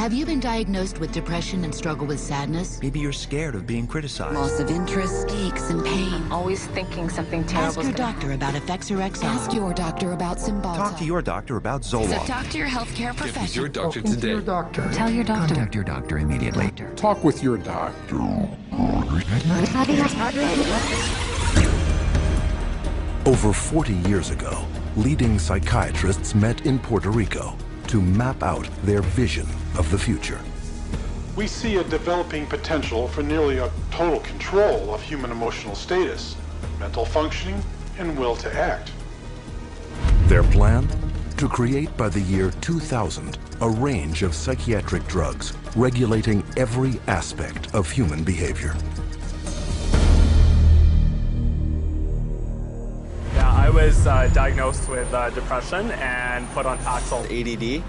Have you been diagnosed with depression and struggle with sadness? Maybe you're scared of being criticized. Loss of interest, aches and pain. Always thinking something terrible. Ask your doctor about Effexor XR. Ask your doctor about Cymbalta. Talk to your doctor about So Zoloft. talk to your healthcare professional. Get with your doctor today. Your doctor. Tell your doctor. Contact your doctor immediately. Talk with your doctor. Over 40 years ago, leading psychiatrists met in Puerto Rico to map out their vision of the future. We see a developing potential for nearly a total control of human emotional status, mental functioning, and will to act. Their plan? To create by the year 2000 a range of psychiatric drugs regulating every aspect of human behavior. Yeah, I was diagnosed with depression and put on Paxil. ADD,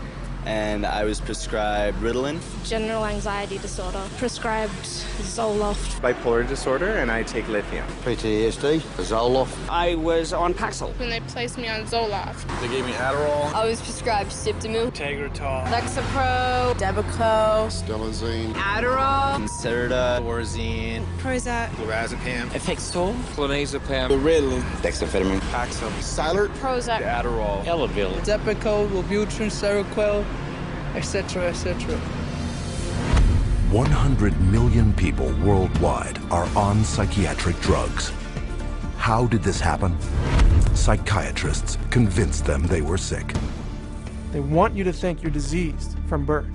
and I was prescribed Ritalin. General anxiety disorder, prescribed Zoloft. Bipolar disorder, and I take lithium. PTSD, Zoloft. I was on Paxil. When they placed me on Zoloft. They gave me Adderall. I was prescribed Siptamil, Tegretol, Lexapro, Depakote, Stelazine, Adderall, Concerta, Orazine, Prozac, Lorazepam, Effexor, Clonazepam, Ritalin, dexamphetamine, Paxil, Silert, Prozac, Adderall, Elavil, Depakote, Wellbutrin, Seroquel, etc., etc. 100 million people worldwide are on psychiatric drugs. How did this happen? Psychiatrists convinced them they were sick. They want you to think you're diseased from birth,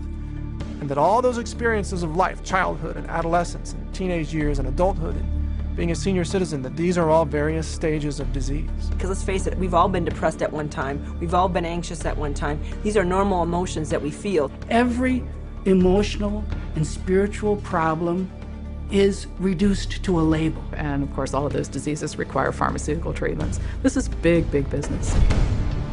and that all those experiences of life, childhood and adolescence and teenage years and adulthood and being a senior citizen, that these are all various stages of disease. Because let's face it, we've all been depressed at one time. We've all been anxious at one time. These are normal emotions that we feel. Every emotional and spiritual problem is reduced to a label. And of course, all of those diseases require pharmaceutical treatments. This is big, big business.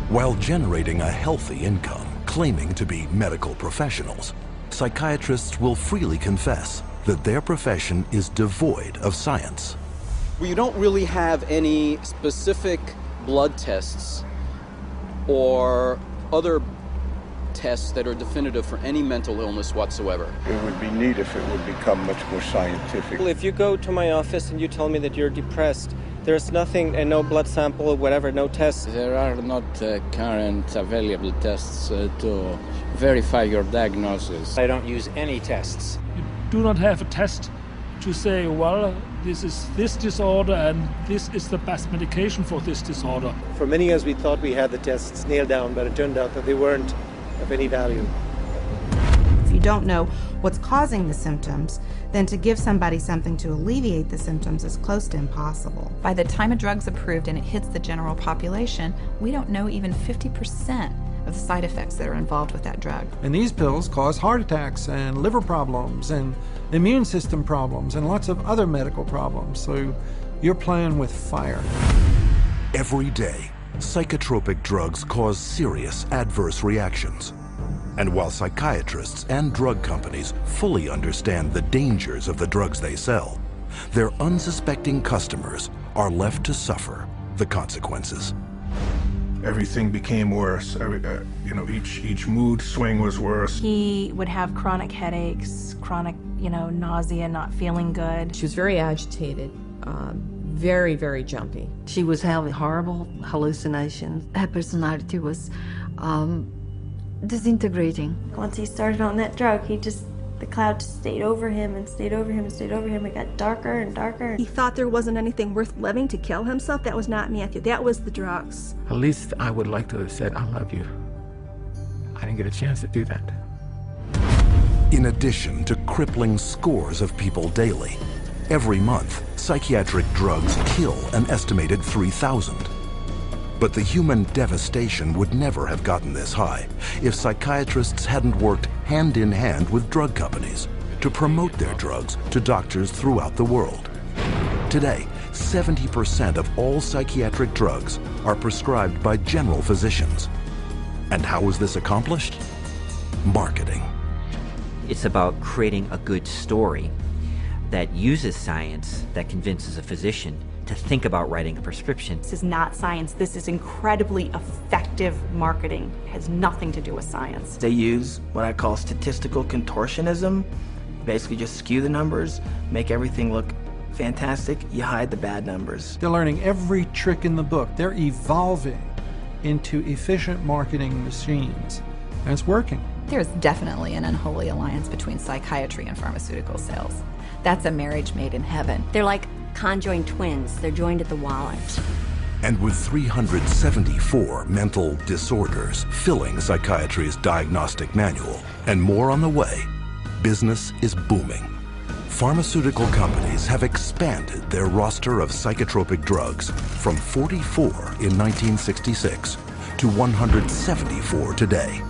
While generating a healthy income, claiming to be medical professionals, psychiatrists will freely confess that their profession is devoid of science. You don't really have any specific blood tests or other tests that are definitive for any mental illness whatsoever. It would be neat if it would become much more scientific. If you go to my office and you tell me that you're depressed, there's nothing, and no blood sample or whatever, no tests. There are not current available tests to verify your diagnosis. I don't use any tests. You do not have a test to say, well, this is this disorder and this is the best medication for this disorder. For many years we thought we had the tests nailed down, but it turned out that they weren't of any value. If you don't know what's causing the symptoms, then to give somebody something to alleviate the symptoms is close to impossible. By the time a drug's approved and it hits the general population, we don't know even 50% of the side effects that are involved with that drug. And these pills cause heart attacks and liver problems and immune system problems and lots of other medical problems. So you're playing with fire. Every day, psychotropic drugs cause serious adverse reactions. And while psychiatrists and drug companies fully understand the dangers of the drugs they sell, their unsuspecting customers are left to suffer the consequences. Everything became worse. Each mood swing was worse. He would have chronic headaches, chronic, nausea, not feeling good. She was very agitated. Very, very jumpy. She was having horrible hallucinations. Her personality was disintegrating. Once he started on that drug, the cloud just stayed over him and stayed over him and stayed over him. It got darker and darker. He thought there wasn't anything worth living to kill himself. That was not Matthew. That was the drugs. At least I would like to have said, I love you. I didn't get a chance to do that. In addition to crippling scores of people daily, every month, psychiatric drugs kill an estimated 3,000. But the human devastation would never have gotten this high if psychiatrists hadn't worked hand in hand with drug companies to promote their drugs to doctors throughout the world. Today, 70% of all psychiatric drugs are prescribed by general physicians. And how was this accomplished? Marketing. It's about creating a good story that uses science, that convinces a physician to think about writing a prescription. This is not science. This is incredibly effective marketing. It has nothing to do with science. They use what I call statistical contortionism. Basically just skew the numbers, make everything look fantastic, you hide the bad numbers. They're learning every trick in the book. They're evolving into efficient marketing machines, and it's working. There's definitely an unholy alliance between psychiatry and pharmaceutical sales. That's a marriage made in heaven. They're like conjoined twins. They're joined at the wallet. And with 374 mental disorders filling psychiatry's diagnostic manual, and more on the way, business is booming. Pharmaceutical companies have expanded their roster of psychotropic drugs from 44 in 1966 to 174 today.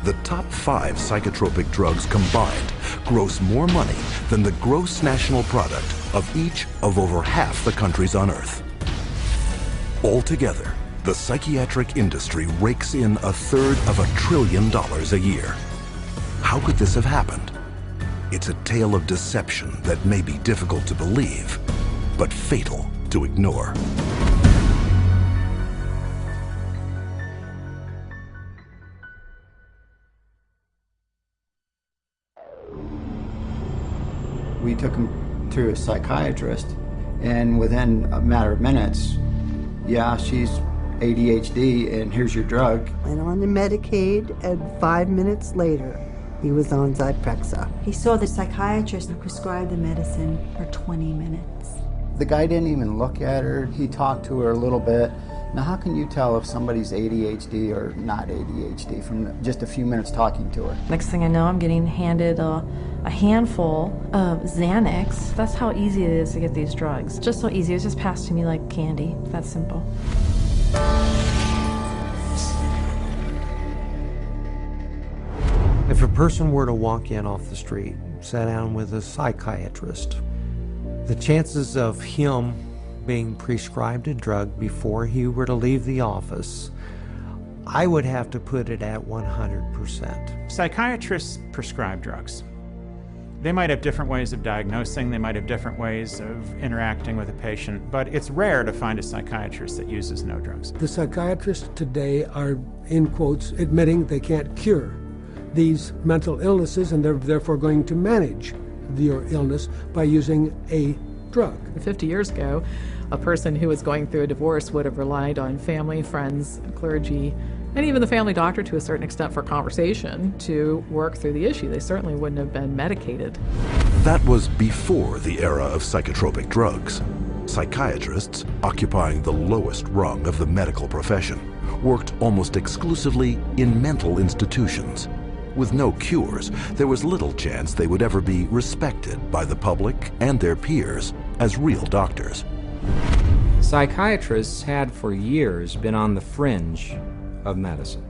The top 5 psychotropic drugs combined gross more money than the gross national product of each of over half the countries on Earth. Altogether, the psychiatric industry rakes in $1/3 of $1 trillion a year. How could this have happened? It's a tale of deception that may be difficult to believe, but fatal to ignore. We took him to a psychiatrist, and within a matter of minutes, yeah, she's ADHD, and here's your drug. Went on the Medicaid, and 5 minutes later, he was on Zyprexa. He saw the psychiatrist and prescribed the medicine for 20 minutes. The guy didn't even look at her. He talked to her a little bit. Now, how can you tell if somebody's ADHD or not ADHD from just a few minutes talking to her? Next thing I know, I'm getting handed a handful of Xanax. That's how easy it is to get these drugs. Just so easy. It was just passed to me like candy. That's simple. If a person were to walk in off the street, sit down with a psychiatrist, the chances of him being prescribed a drug before he were to leave the office, I would have to put it at 100%. Psychiatrists prescribe drugs. They might have different ways of diagnosing, they might have different ways of interacting with a patient, but it's rare to find a psychiatrist that uses no drugs. The psychiatrists today are, in quotes, admitting they can't cure these mental illnesses, and they're therefore going to manage your illness by using a drug. 50 years ago, a person who was going through a divorce would have relied on family, friends, clergy, and even the family doctor to a certain extent for conversation to work through the issue. They certainly wouldn't have been medicated. That was before the era of psychotropic drugs. Psychiatrists, occupying the lowest rung of the medical profession, worked almost exclusively in mental institutions. With no cures, there was little chance they would ever be respected by the public and their peers as real doctors. Psychiatrists had for years been on the fringe of medicine.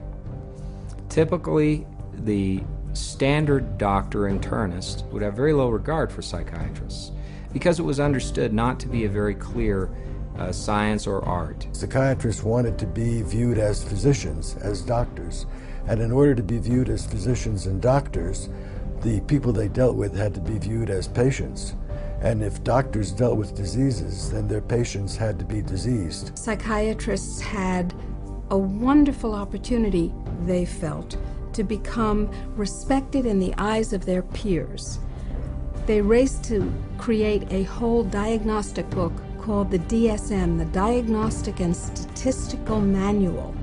Typically, the standard doctor internist would have very low regard for psychiatrists because it was understood not to be a very clear science or art. Psychiatrists wanted to be viewed as physicians, as doctors. And in order to be viewed as physicians and doctors, the people they dealt with had to be viewed as patients. And if doctors dealt with diseases, then their patients had to be diseased. Psychiatrists had a wonderful opportunity, they felt, to become respected in the eyes of their peers. They raced to create a whole diagnostic book called the DSM, the Diagnostic and Statistical Manual,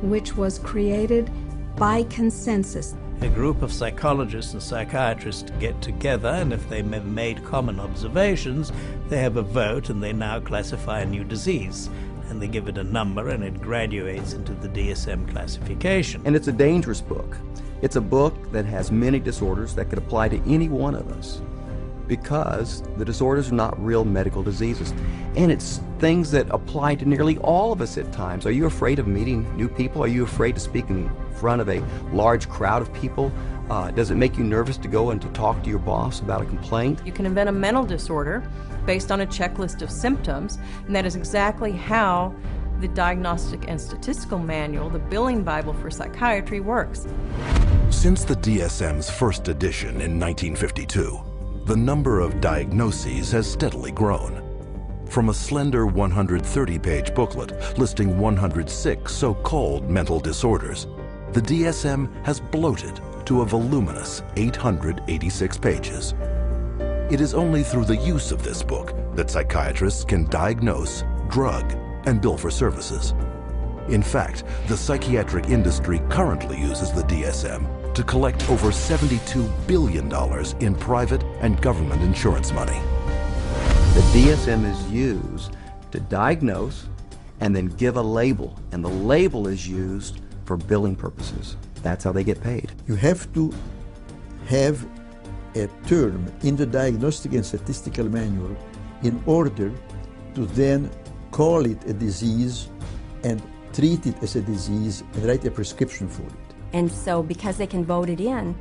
which was created by consensus. A group of psychologists and psychiatrists get together, and if they have made common observations, they have a vote and they now classify a new disease. And they give it a number and it graduates into the DSM classification. And it's a dangerous book. It's a book that has many disorders that could apply to any one of us, because the disorders are not real medical diseases. And it's things that apply to nearly all of us at times. Are you afraid of meeting new people? Are you afraid to speak in front of a large crowd of people? Does it make you nervous to go and to talk to your boss about a complaint? You can invent a mental disorder based on a checklist of symptoms, and that is exactly how the Diagnostic and Statistical Manual, the billing Bible for psychiatry, works. Since the DSM's first edition in 1952, the number of diagnoses has steadily grown. From a slender 130-page booklet listing 106 so-called mental disorders, the DSM has bloated to a voluminous 886 pages. It is only through the use of this book that psychiatrists can diagnose, drug, and bill for services. In fact, the psychiatric industry currently uses the DSM to collect over $72 billion in private and government insurance money. The DSM is used to diagnose and then give a label, and the label is used for billing purposes. That's how they get paid. You have to have a term in the Diagnostic and Statistical Manual in order to then call it a disease and treat it as a disease and write a prescription for it. And so because they can vote it in,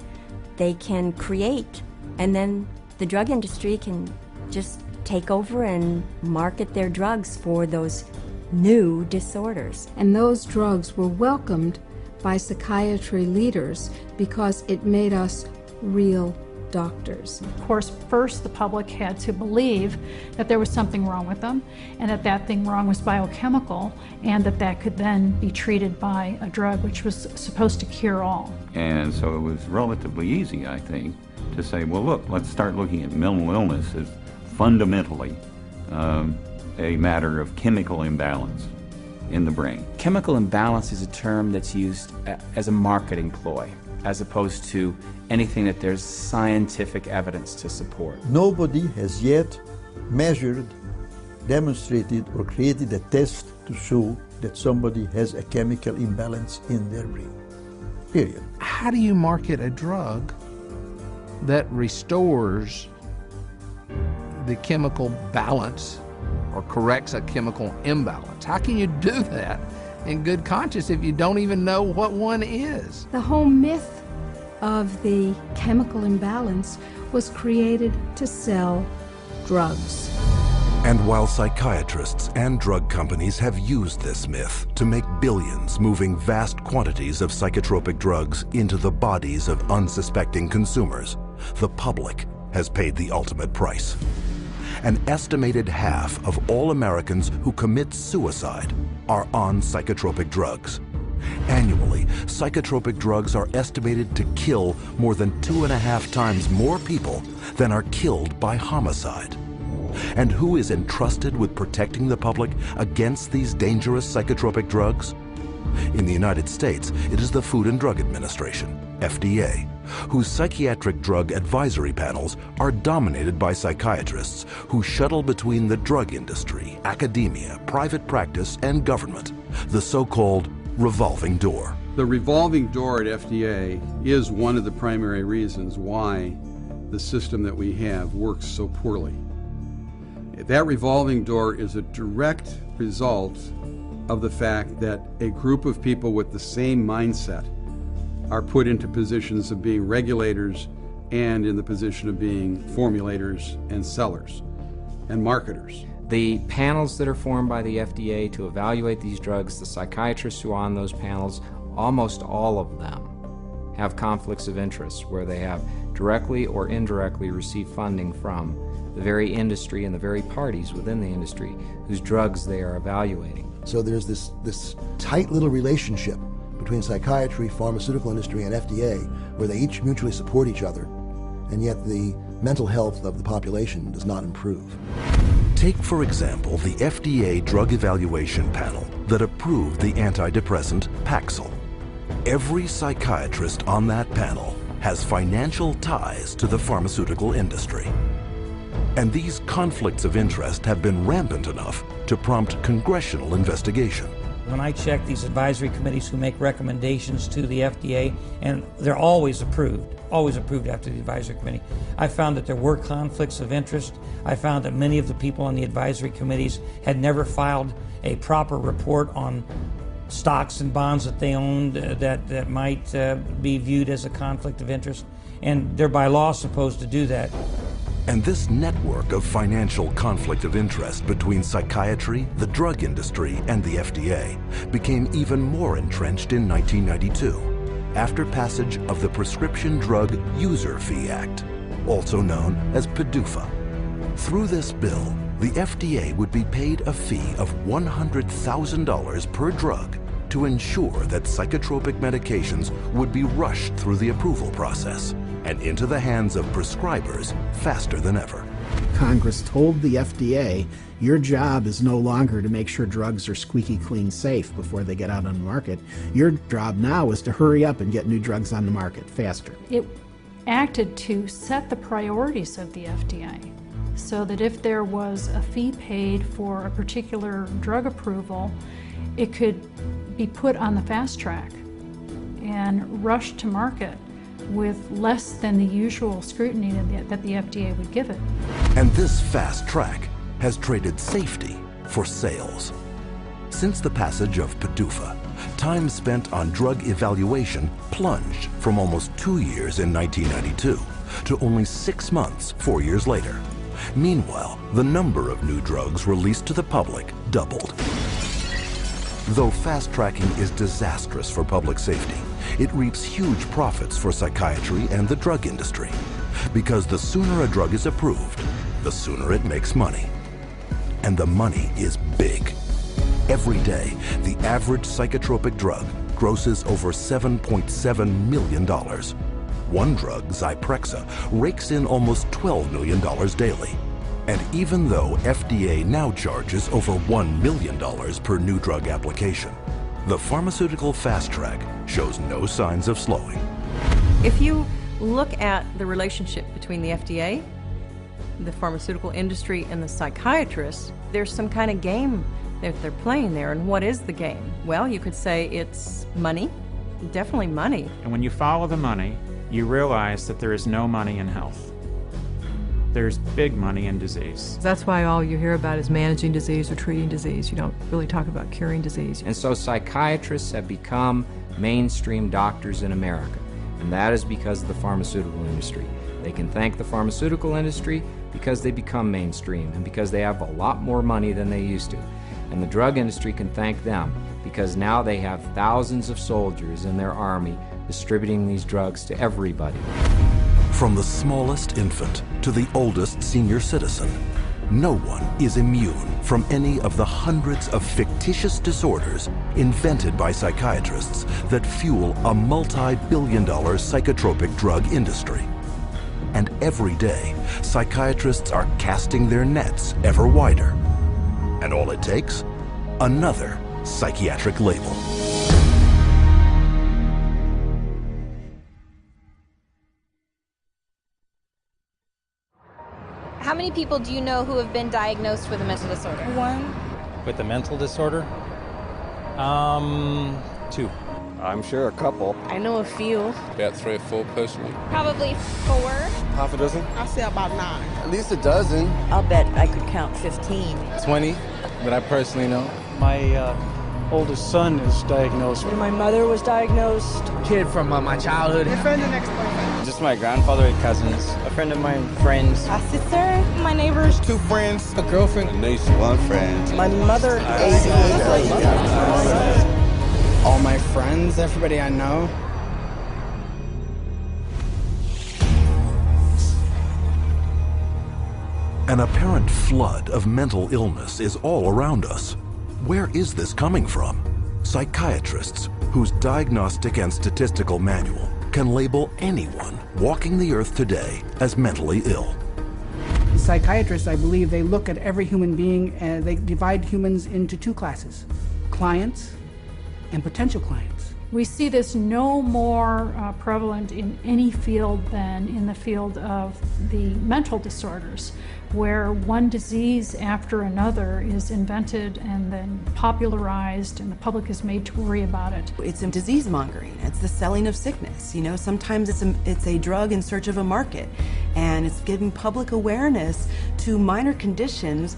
they can create, and then the drug industry can just take over and market their drugs for those new disorders. And those drugs were welcomed by psychiatry leaders because it made us real doctors. Of course, first the public had to believe that there was something wrong with them, and that that thing wrong was biochemical, and that that could then be treated by a drug which was supposed to cure all. And so it was relatively easy, I think, to say, well, look, let's start looking at mental illness as fundamentally a matter of chemical imbalance in the brain. Chemical imbalance is a term that's used as a marketing ploy, as opposed to anything that there's scientific evidence to support. Nobody has yet measured, demonstrated, or created a test to show that somebody has a chemical imbalance in their brain. Period. How do you market a drug that restores the chemical balance or corrects a chemical imbalance? How can you do that in good conscience if you don't even know what one is? The whole myth of the chemical imbalance was created to sell drugs. And while psychiatrists and drug companies have used this myth to make billions moving vast quantities of psychotropic drugs into the bodies of unsuspecting consumers, the public has paid the ultimate price. An estimated half of all Americans who commit suicide are on psychotropic drugs. Annually, psychotropic drugs are estimated to kill more than 2.5 times more people than are killed by homicide. And who is entrusted with protecting the public against these dangerous psychotropic drugs? In the United States, it is the Food and Drug Administration, FDA, whose psychiatric drug advisory panels are dominated by psychiatrists who shuttle between the drug industry, academia, private practice, and government, the so-called revolving door. The revolving door at FDA is one of the primary reasons why the system that we have works so poorly. That revolving door is a direct result of the fact that a group of people with the same mindset are put into positions of being regulators and in the position of being formulators and sellers and marketers. The panels that are formed by the FDA to evaluate these drugs, the psychiatrists who are on those panels, almost all of them have conflicts of interest where they have directly or indirectly received funding from the very industry and the very parties within the industry whose drugs they are evaluating. So there's this tight little relationship between psychiatry, pharmaceutical industry, and FDA where they each mutually support each other, and yet the mental health of the population does not improve. Take, for example, the FDA drug evaluation panel that approved the antidepressant Paxil. Every psychiatrist on that panel has financial ties to the pharmaceutical industry. And these conflicts of interest have been rampant enough to prompt congressional investigation. When I check these advisory committees who make recommendations to the FDA, and they're always approved after the advisory committee, I found that there were conflicts of interest. I found that many of the people on the advisory committees had never filed a proper report on stocks and bonds that they owned that might be viewed as a conflict of interest, and they're by law supposed to do that. And this network of financial conflict of interest between psychiatry, the drug industry, and the FDA became even more entrenched in 1992, after passage of the Prescription Drug User Fee Act, also known as PDUFA. Through this bill, the FDA would be paid a fee of $100,000 per drug to ensure that psychotropic medications would be rushed through the approval process and into the hands of prescribers faster than ever. Congress told the FDA, your job is no longer to make sure drugs are squeaky clean safe before they get out on the market. Your job now is to hurry up and get new drugs on the market faster. It acted to set the priorities of the FDA so that if there was a fee paid for a particular drug approval, it could be put on the fast track and rushed to market with less than the usual scrutiny that the FDA would give it. And this fast track has traded safety for sales. Since the passage of PDUFA, time spent on drug evaluation plunged from almost 2 years in 1992 to only 6 months 4 years later. Meanwhile, the number of new drugs released to the public doubled. Though fast-tracking is disastrous for public safety, it reaps huge profits for psychiatry and the drug industry. Because the sooner a drug is approved, the sooner it makes money. And the money is big. Every day, the average psychotropic drug grosses over $7.7 million. One drug, Zyprexa, rakes in almost $12 million daily. And even though FDA now charges over $1 million per new drug application, the pharmaceutical fast track shows no signs of slowing. If you look at the relationship between the FDA, the pharmaceutical industry, and the psychiatrists, there's some kind of game that they're playing there. And what is the game? Well, you could say it's money, definitely money. And when you follow the money, you realize that there is no money in health. There's big money in disease. That's why all you hear about is managing disease or treating disease. You don't really talk about curing disease. And so psychiatrists have become mainstream doctors in America. And that is because of the pharmaceutical industry. They can thank the pharmaceutical industry because they become mainstream and because they have a lot more money than they used to. And the drug industry can thank them because now they have thousands of soldiers in their army distributing these drugs to everybody. From the smallest infant to the oldest senior citizen, no one is immune from any of the hundreds of fictitious disorders invented by psychiatrists that fuel a multi-billion-dollar psychotropic drug industry. And every day, psychiatrists are casting their nets ever wider. And all it takes? Another psychiatric label. How many people do you know who have been diagnosed with a mental disorder? One. With a mental disorder? 2. I'm sure a couple. I know a few. About 3 or 4 personally. Probably 4. Half a dozen? I'll say about 9. At least a dozen. I'll bet I could count 15. 20 that I personally know. My oldest son is diagnosed. My mother was diagnosed. Kid from my childhood. My friend and ex-boyfriend. Just my grandfather and cousins. A friend of mine, friends. A sister, my neighbors. 2 friends. A girlfriend. A niece. 1 friend. My mother. All my friends, everybody I know. An apparent flood of mental illness is all around us. Where is this coming from? Psychiatrists, whose diagnostic and statistical manual can label anyone walking the earth today as mentally ill. Psychiatrists, I believe, they look at every human being and they divide humans into 2 classes, clients and potential clients. We see this no more prevalent in any field than in the field of the mental disorders, where one disease after another is invented and then popularized and the public is made to worry about it. It's a disease mongering. It's the selling of sickness. You know, sometimes it's a drug in search of a market, and it's giving public awareness to minor conditions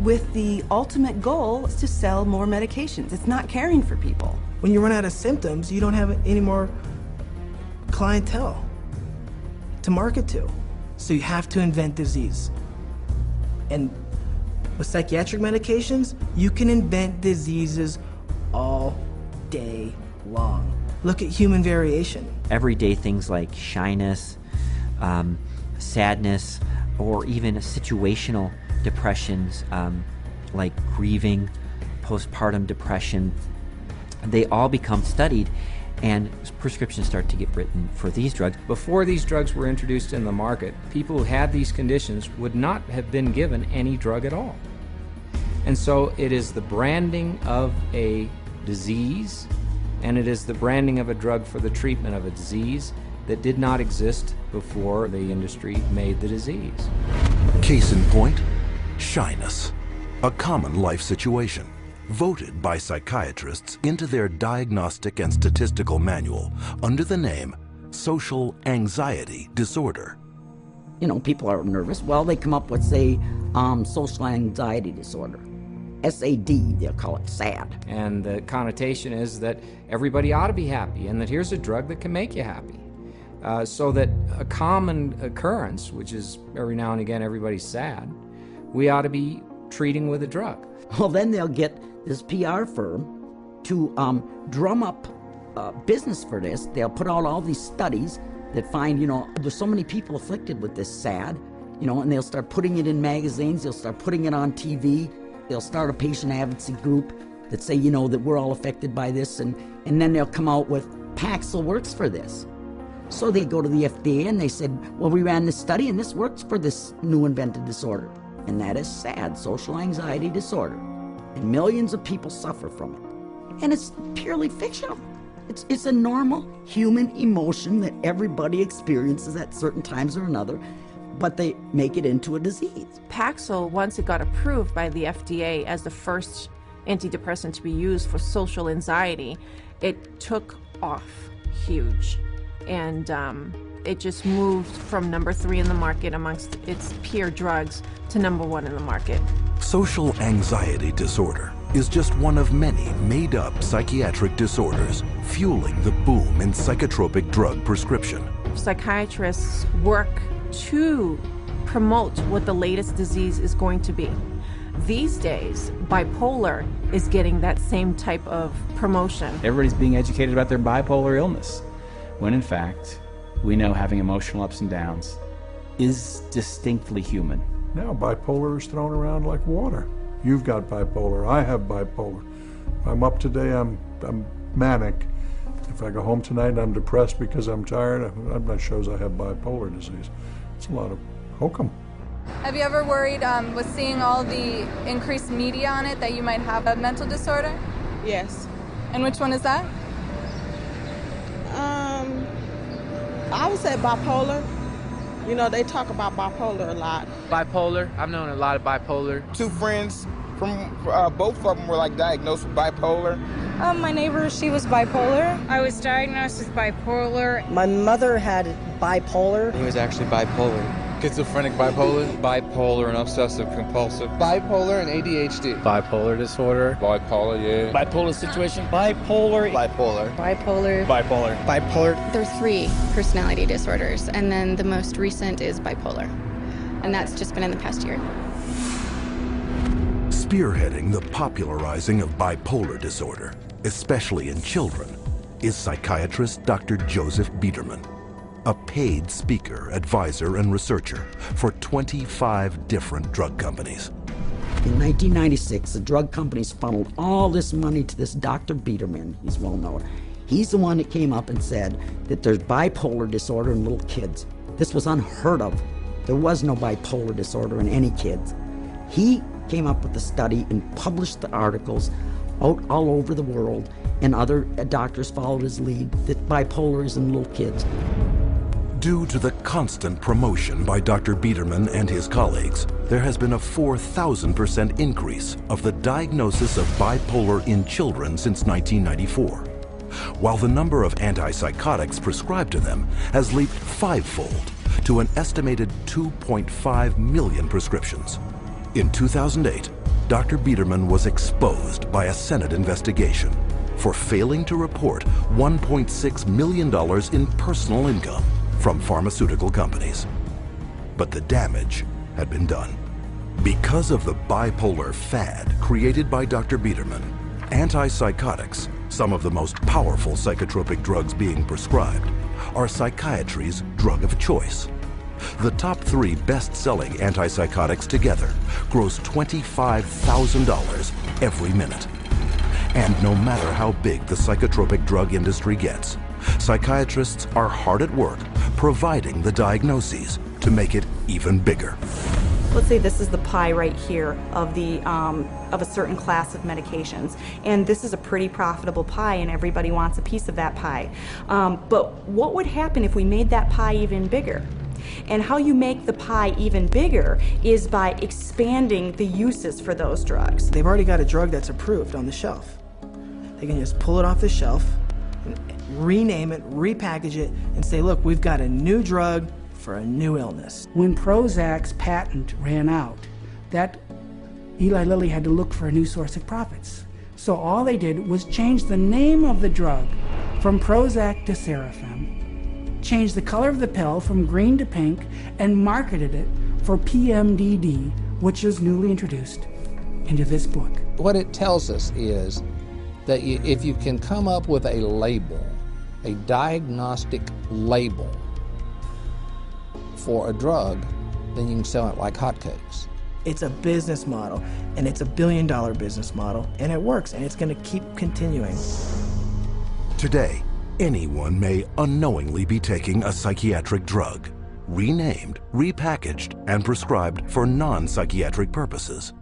with the ultimate goal is to sell more medications. It's not caring for people. When you run out of symptoms, you don't have any more clientele to market to. So you have to invent disease. And with psychiatric medications, you can invent diseases all day long. Look at human variation. Everyday things like shyness, sadness, or even situational depressions like grieving, postpartum depression, they all become studied and prescriptions start to get written for these drugs. Before these drugs were introduced in the market, people who had these conditions would not have been given any drug at all. And so it is the branding of a disease, and it is the branding of a drug for the treatment of a disease that did not exist before the industry made the disease. Case in point, shyness, a common life situation, voted by psychiatrists into their diagnostic and statistical manual under the name social anxiety disorder. You know, people are nervous. Well, they come up with, say, social anxiety disorder. SAD, they'll call it SAD. And the connotation is that everybody ought to be happy and that here's a drug that can make you happy. So that a common occurrence, which is every now and again everybody's sad, we ought to be treating with a drug. Well, then they'll get this PR firm to drum up business for this. They'll put out all these studies that find, you know, there's so many people afflicted with this SAD, you know, and they'll start putting it in magazines, they'll start putting it on TV, they'll start a patient advocacy group that say, you know, that we're all affected by this, and then they'll come out with Paxil works for this. So they go to the FDA and they said, well, we ran this study and this works for this new invented disorder. And that is SAD, social anxiety disorder. And millions of people suffer from it. And it's purely fictional. It's a normal human emotion that everybody experiences at certain times or another, but they make it into a disease. Paxil, once it got approved by the FDA as the first antidepressant to be used for social anxiety, it took off huge. And it just moved from number 3 in the market amongst its peer drugs to number 1 in the market. Social anxiety disorder is just one of many made-up psychiatric disorders fueling the boom in psychotropic drug prescription. Psychiatrists work to promote what the latest disease is going to be. These days, bipolar is getting that same type of promotion. Everybody's being educated about their bipolar illness, when in fact, we know having emotional ups and downs is distinctly human. Now bipolar is thrown around like water. You've got bipolar, I have bipolar. If I'm up today, I'm manic. If I go home tonight and I'm depressed because I'm tired, that shows I have bipolar disease. It's a lot of hokum. Have you ever worried with seeing all the increased media on it that you might have a mental disorder? Yes. And which one is that? I would say bipolar. You know, they talk about bipolar a lot. Bipolar. I've known a lot of bipolar. 2 friends from both of them were like diagnosed with bipolar. My neighbor, she was bipolar. I was diagnosed with bipolar. My mother had bipolar. He was actually bipolar. Schizophrenic bipolar. Bipolar and obsessive compulsive. Bipolar and ADHD. Bipolar disorder. Bipolar, yeah. Bipolar situation. Bipolar. Bipolar. Bipolar. Bipolar. There are 3 personality disorders, and then the most recent is bipolar. And that's just been in the past year. Spearheading the popularizing of bipolar disorder, especially in children, is psychiatrist Dr. Joseph Biederman, a paid speaker, advisor, and researcher for 25 different drug companies. In 1996, the drug companies funneled all this money to this Dr. Biederman. He's well known. He's the one that came up and said that there's bipolar disorder in little kids. This was unheard of. There was no bipolar disorder in any kids. He came up with the study and published the articles out all over the world, and other doctors followed his lead that bipolar is in little kids. Due to the constant promotion by Dr. Biederman and his colleagues, there has been a 4,000% increase of the diagnosis of bipolar in children since 1994, while the number of antipsychotics prescribed to them has leaped 5-fold to an estimated 2.5 million prescriptions. In 2008, Dr. Biederman was exposed by a Senate investigation for failing to report $1.6 million in personal income from pharmaceutical companies. But the damage had been done. Because of the bipolar fad created by Dr. Biederman, antipsychotics, some of the most powerful psychotropic drugs being prescribed, are psychiatry's drug of choice. The top 3 best-selling antipsychotics together gross $25,000 every minute. And no matter how big the psychotropic drug industry gets, psychiatrists are hard at work providing the diagnoses to make it even bigger. Let's say this is the pie right here of a certain class of medications, and this is a pretty profitable pie and everybody wants a piece of that pie. But what would happen if we made that pie even bigger? And how you make the pie even bigger is by expanding the uses for those drugs. They've already got a drug that's approved on the shelf. They can just pull it off the shelf, rename it, repackage it, and say, look, we've got a new drug for a new illness. When Prozac's patent ran out, that Eli Lilly had to look for a new source of profits. So all they did was change the name of the drug from Prozac to Serafem, changed the color of the pill from green to pink, and marketed it for PMDD, which is newly introduced into this book. What it tells us is that if you can come up with a label, a diagnostic label for a drug, then you can sell it like hotcakes. It's a business model, and it's $1 billion business model, and it works, and it's going to keep continuing. Today, anyone may unknowingly be taking a psychiatric drug, renamed, repackaged, and prescribed for non-psychiatric purposes.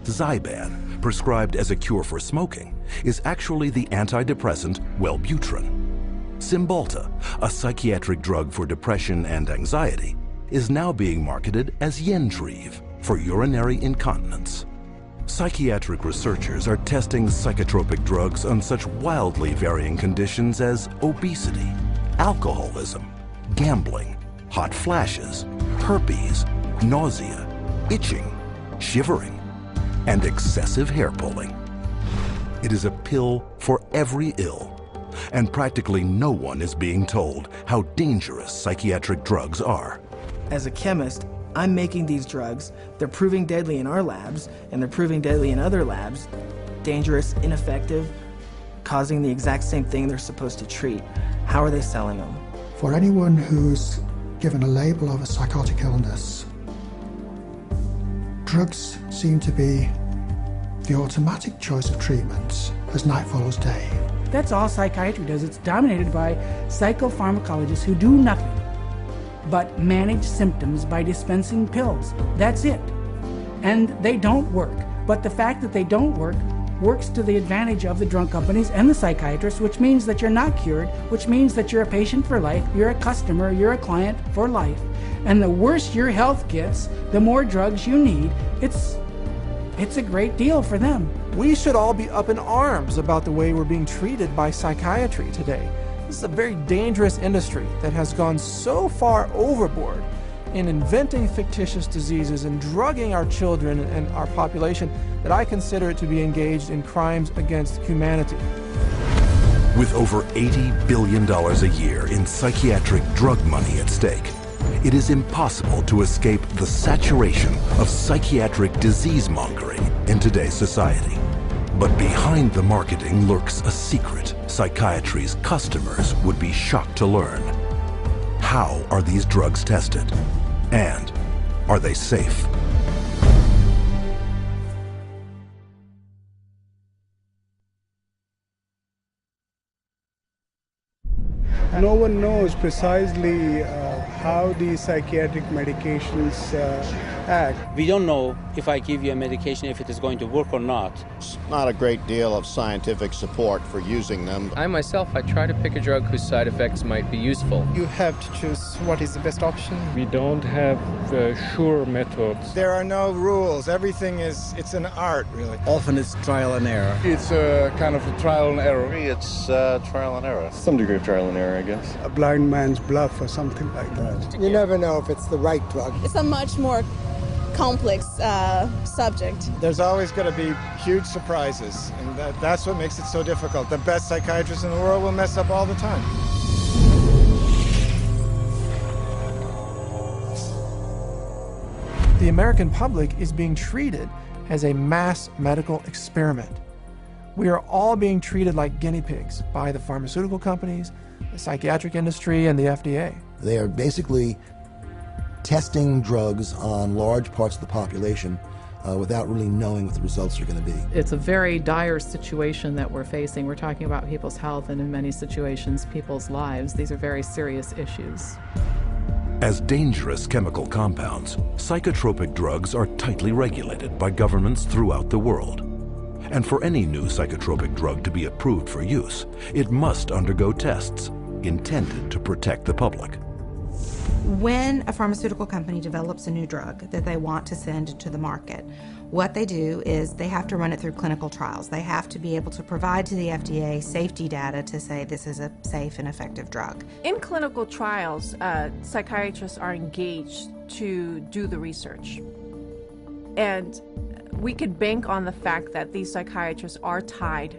Zyban, prescribed as a cure for smoking, is actually the antidepressant Wellbutrin. Cymbalta, a psychiatric drug for depression and anxiety, is now being marketed as Yentriv for urinary incontinence. Psychiatric researchers are testing psychotropic drugs on such wildly varying conditions as obesity, alcoholism, gambling, hot flashes, herpes, nausea, itching, shivering, and excessive hair pulling. It is a pill for every ill, and practically no one is being told how dangerous psychiatric drugs are. As a chemist, I'm making these drugs. They're proving deadly in our labs, and they're proving deadly in other labs. Dangerous, ineffective, causing the exact same thing they're supposed to treat. How are they selling them? For anyone who's given a label of a psychotic illness, drugs seem to be the automatic choice of treatments as night follows day. That's all psychiatry does. It's dominated by psychopharmacologists who do nothing but manage symptoms by dispensing pills. That's it. And they don't work. But the fact that they don't work works to the advantage of the drug companies and the psychiatrists, which means that you're not cured, which means that you're a patient for life, you're a customer, you're a client for life. And the worse your health gets, the more drugs you need. It's a great deal for them. We should all be up in arms about the way we're being treated by psychiatry today. This is a very dangerous industry that has gone so far overboard in inventing fictitious diseases and drugging our children and our population that I consider it to be engaged in crimes against humanity. With over $80 billion a year in psychiatric drug money at stake, it is impossible to escape the saturation of psychiatric disease-mongering in today's society. But behind the marketing lurks a secret psychiatry's customers would be shocked to learn. How are these drugs tested? And are they safe? No one knows precisely how these psychiatric medications act. We don't know if I give you a medication if it is going to work or not. There's not a great deal of scientific support for using them. I myself, I try to pick a drug whose side effects might be useful. You have to choose what is the best option. We don't have sure methods. There are no rules. Everything it's an art, really. Often it's trial and error. It's a kind of a trial and error. It's trial and error. Some degree of trial and error, I guess. A blind man's bluff or something like that. You never know if it's the right drug. It's a much more complex subject. There's always going to be huge surprises, and that's what makes it so difficult. The best psychiatrists in the world will mess up all the time. The American public is being treated as a mass medical experiment. We are all being treated like guinea pigs by the pharmaceutical companies, the psychiatric industry, and the FDA. They are basically testing drugs on large parts of the population without really knowing what the results are going to be. It's a very dire situation that we're facing. We're talking about people's health and in many situations, people's lives. These are very serious issues. As dangerous chemical compounds, psychotropic drugs are tightly regulated by governments throughout the world. And for any new psychotropic drug to be approved for use, it must undergo tests intended to protect the public. When a pharmaceutical company develops a new drug that they want to send to the market, what they do is they have to run it through clinical trials. They have to be able to provide to the FDA safety data to say this is a safe and effective drug. In clinical trials, psychiatrists are engaged to do the research. And we could bank on the fact that these psychiatrists are tied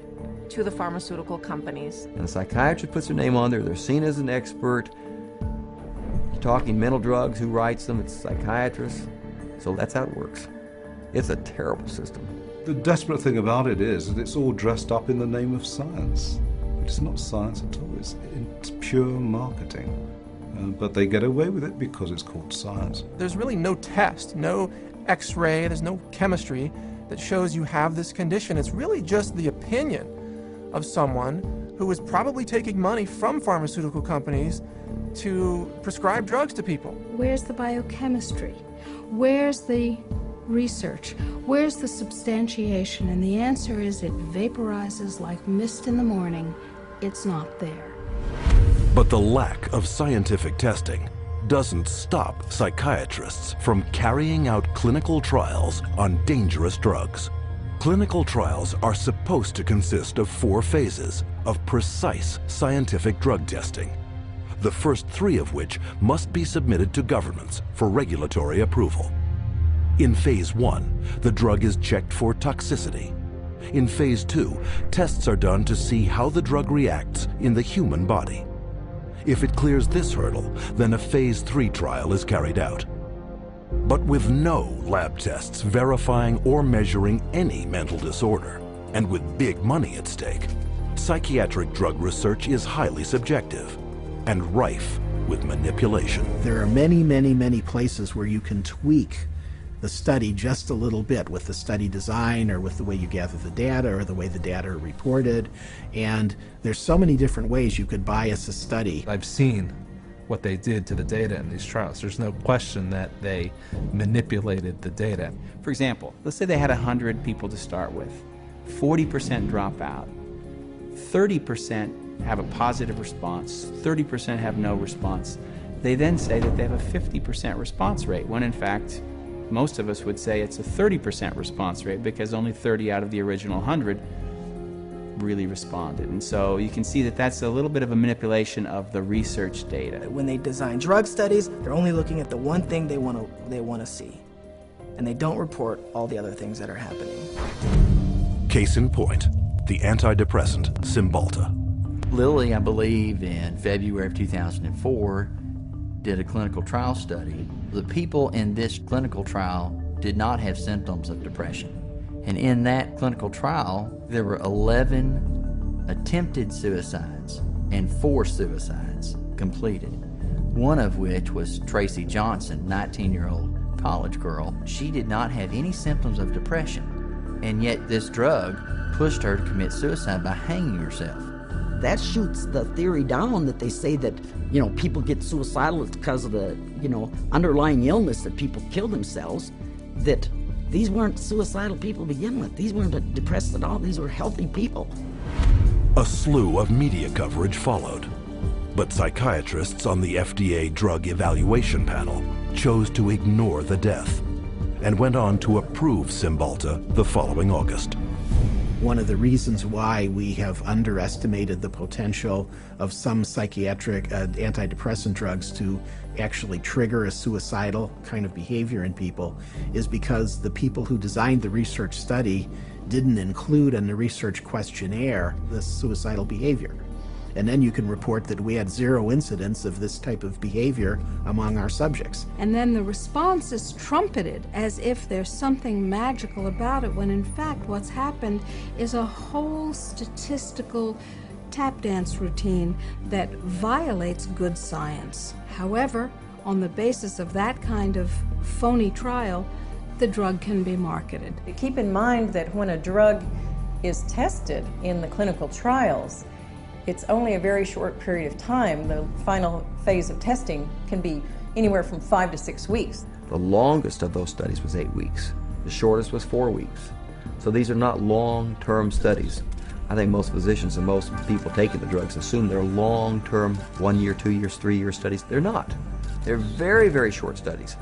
to the pharmaceutical companies. And the psychiatrist puts their name on there, they're seen as an expert. Talking mental drugs, who writes them? It's psychiatrists. So that's how it works. It's a terrible system. The desperate thing about it is that it's all dressed up in the name of science. It's not science at all, it's pure marketing. But they get away with it because it's called science. There's really no test, no x-ray, there's no chemistry that shows you have this condition. It's really just the opinion of someone who is probably taking money from pharmaceutical companies to prescribe drugs to people. Where's the biochemistry? Where's the research? Where's the substantiation? And the answer is it vaporizes like mist in the morning. It's not there. But the lack of scientific testing doesn't stop psychiatrists from carrying out clinical trials on dangerous drugs. Clinical trials are supposed to consist of 4 phases of precise scientific drug testing, the first 3 of which must be submitted to governments for regulatory approval. In Phase 1, the drug is checked for toxicity. In Phase 2, tests are done to see how the drug reacts in the human body. If it clears this hurdle, then a Phase 3 trial is carried out. But with no lab tests verifying or measuring any mental disorder, and with big money at stake, psychiatric drug research is highly subjective and rife with manipulation. There are many, many, many places where you can tweak the study just a little bit with the study design or with the way you gather the data or the way the data are reported. And there's so many different ways you could bias a study. I've seen what they did to the data in these trials. There's no question that they manipulated the data. For example, let's say they had 100 people to start with. 40% drop out. 30% have a positive response, 30% have no response. They then say that they have a 50% response rate, when in fact, most of us would say it's a 30% response rate because only 30 out of the original 100 really responded. And so you can see that that's a little bit of a manipulation of the research data. When they design drug studies, they're only looking at the one thing they want to see. And they don't report all the other things that are happening. Case in point, the antidepressant Cymbalta. Lilly, I believe, in February of 2004, did a clinical trial study. The people in this clinical trial did not have symptoms of depression. And in that clinical trial, there were 11 attempted suicides and 4 suicides completed. One of which was Tracy Johnson, 19-year-old college girl. She did not have any symptoms of depression, and yet this drug pushed her to commit suicide by hanging herself. That shoots the theory down that they say that, people get suicidal because of the, underlying illness that people kill themselves, that these weren't suicidal people to begin with. These weren't depressed at all. These were healthy people. A slew of media coverage followed, but psychiatrists on the FDA Drug Evaluation Panel chose to ignore the death and went on to approve Cymbalta the following August. One of the reasons why we have underestimated the potential of some psychiatric antidepressant drugs to actually trigger a suicidal kind of behavior in people is because the people who designed the research study didn't include in the research questionnaire this suicidal behavior. And then you can report that we had 0 incidents of this type of behavior among our subjects. And then the response is trumpeted as if there's something magical about it, when in fact what's happened is a whole statistical tap dance routine that violates good science. However, on the basis of that kind of phony trial, the drug can be marketed. Keep in mind that when a drug is tested in the clinical trials, it's only a very short period of time. The final phase of testing can be anywhere from 5 to 6 weeks. The longest of those studies was 8 weeks. The shortest was 4 weeks. So these are not long-term studies. I think most physicians and most people taking the drugs assume they're long-term, 1 year, 2 years, 3 year studies. They're not. They're very, very short studies.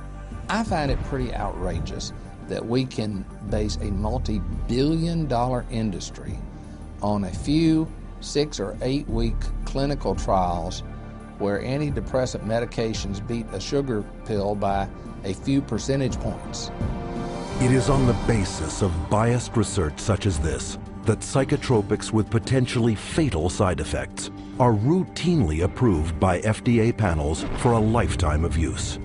I find it pretty outrageous that we can base a multi-billion-dollar industry on a few 6 or 8 week clinical trials where antidepressant medications beat a sugar pill by a few percentage points. It is on the basis of biased research such as this that psychotropics with potentially fatal side effects are routinely approved by FDA panels for a lifetime of use.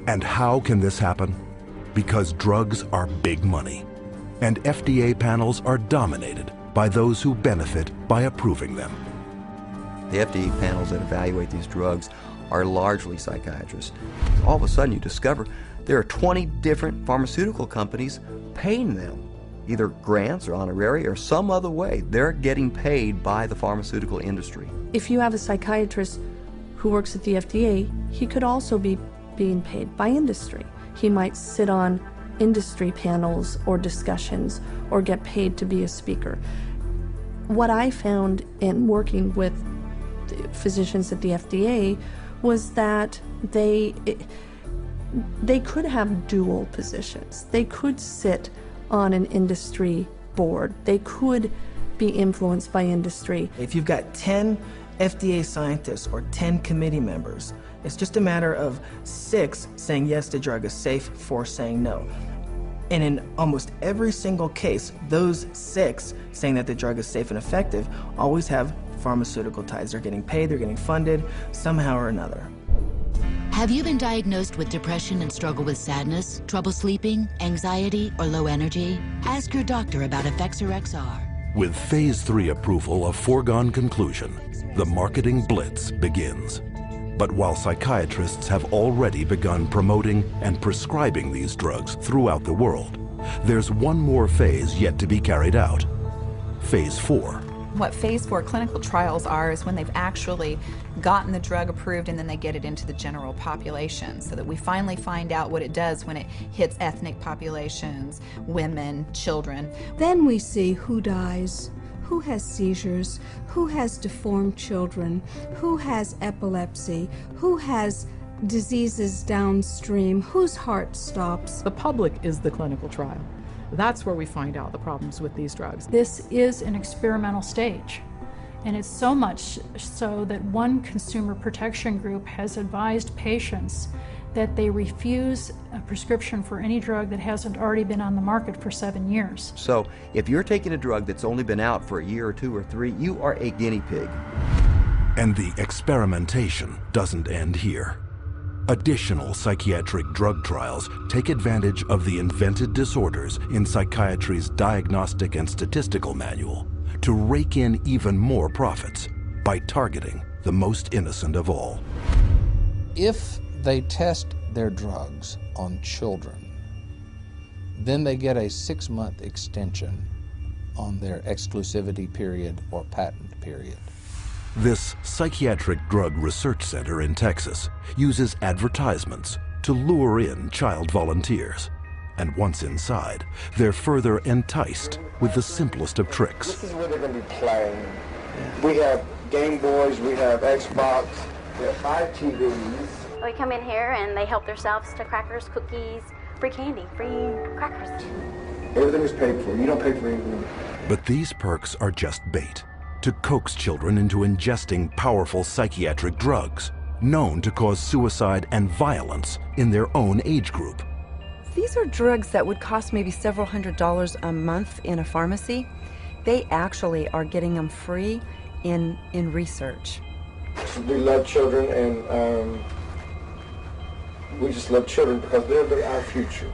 And how can this happen? Because drugs are big money, and FDA panels are dominated by those who benefit by approving them. The FDA panels that evaluate these drugs are largely psychiatrists. All of a sudden you discover there are 20 different pharmaceutical companies paying them, either grants or honorary or some other way. They're getting paid by the pharmaceutical industry. If you have a psychiatrist who works at the FDA, he could also be being paid by industry. He might sit on industry panels or discussions or get paid to be a speaker. What I found in working with physicians at the FDA was that they could have dual positions. They could sit on an industry board. They could be influenced by industry. If you've got 10 FDA scientists or 10 committee members, it's just a matter of 6 saying yes, the drug is safe, 4 saying no. And in almost every single case, those 6 saying that the drug is safe and effective always have pharmaceutical ties. They're getting paid, they're getting funded somehow or another. Have you been diagnosed with depression and struggle with sadness, trouble sleeping, anxiety, or low energy? Ask your doctor about Effexor XR. With Phase 3 approval a foregone conclusion, the marketing blitz begins. But while psychiatrists have already begun promoting and prescribing these drugs throughout the world, there's one more phase yet to be carried out. Phase 4. What Phase 4 clinical trials are is when they've actually gotten the drug approved and then they get it into the general population, so that we finally find out what it does when it hits ethnic populations, women, children. Then we see who dies, who has seizures, who has deformed children, who has epilepsy, who has diseases downstream, whose heart stops. The public is the clinical trial. That's where we find out the problems with these drugs. This is an experimental stage, and it's so much so that one consumer protection group has advised patients that they refuse a prescription for any drug that hasn't already been on the market for 7 years. So if you're taking a drug that's only been out for a year or 2 or 3, you are a guinea pig. And the experimentation doesn't end here. Additional psychiatric drug trials take advantage of the invented disorders in psychiatry's Diagnostic and Statistical Manual to rake in even more profits by targeting the most innocent of all. If they test their drugs on children, then they get a 6-month extension on their exclusivity period or patent period. This psychiatric drug research center in Texas uses advertisements to lure in child volunteers. And once inside, they're further enticed with the simplest of tricks. This is where they're going to be playing. We have Game Boys, we have Xbox, we have 5 TVs. They come in here and they help themselves to crackers, cookies, free candy, free crackers. Everything is paid for. You don't pay for anything. But these perks are just bait to coax children into ingesting powerful psychiatric drugs known to cause suicide and violence in their own age group. These are drugs that would cost maybe several $100s a month in a pharmacy. They actually are getting them free in research. We love children, and we just love children because they're our future.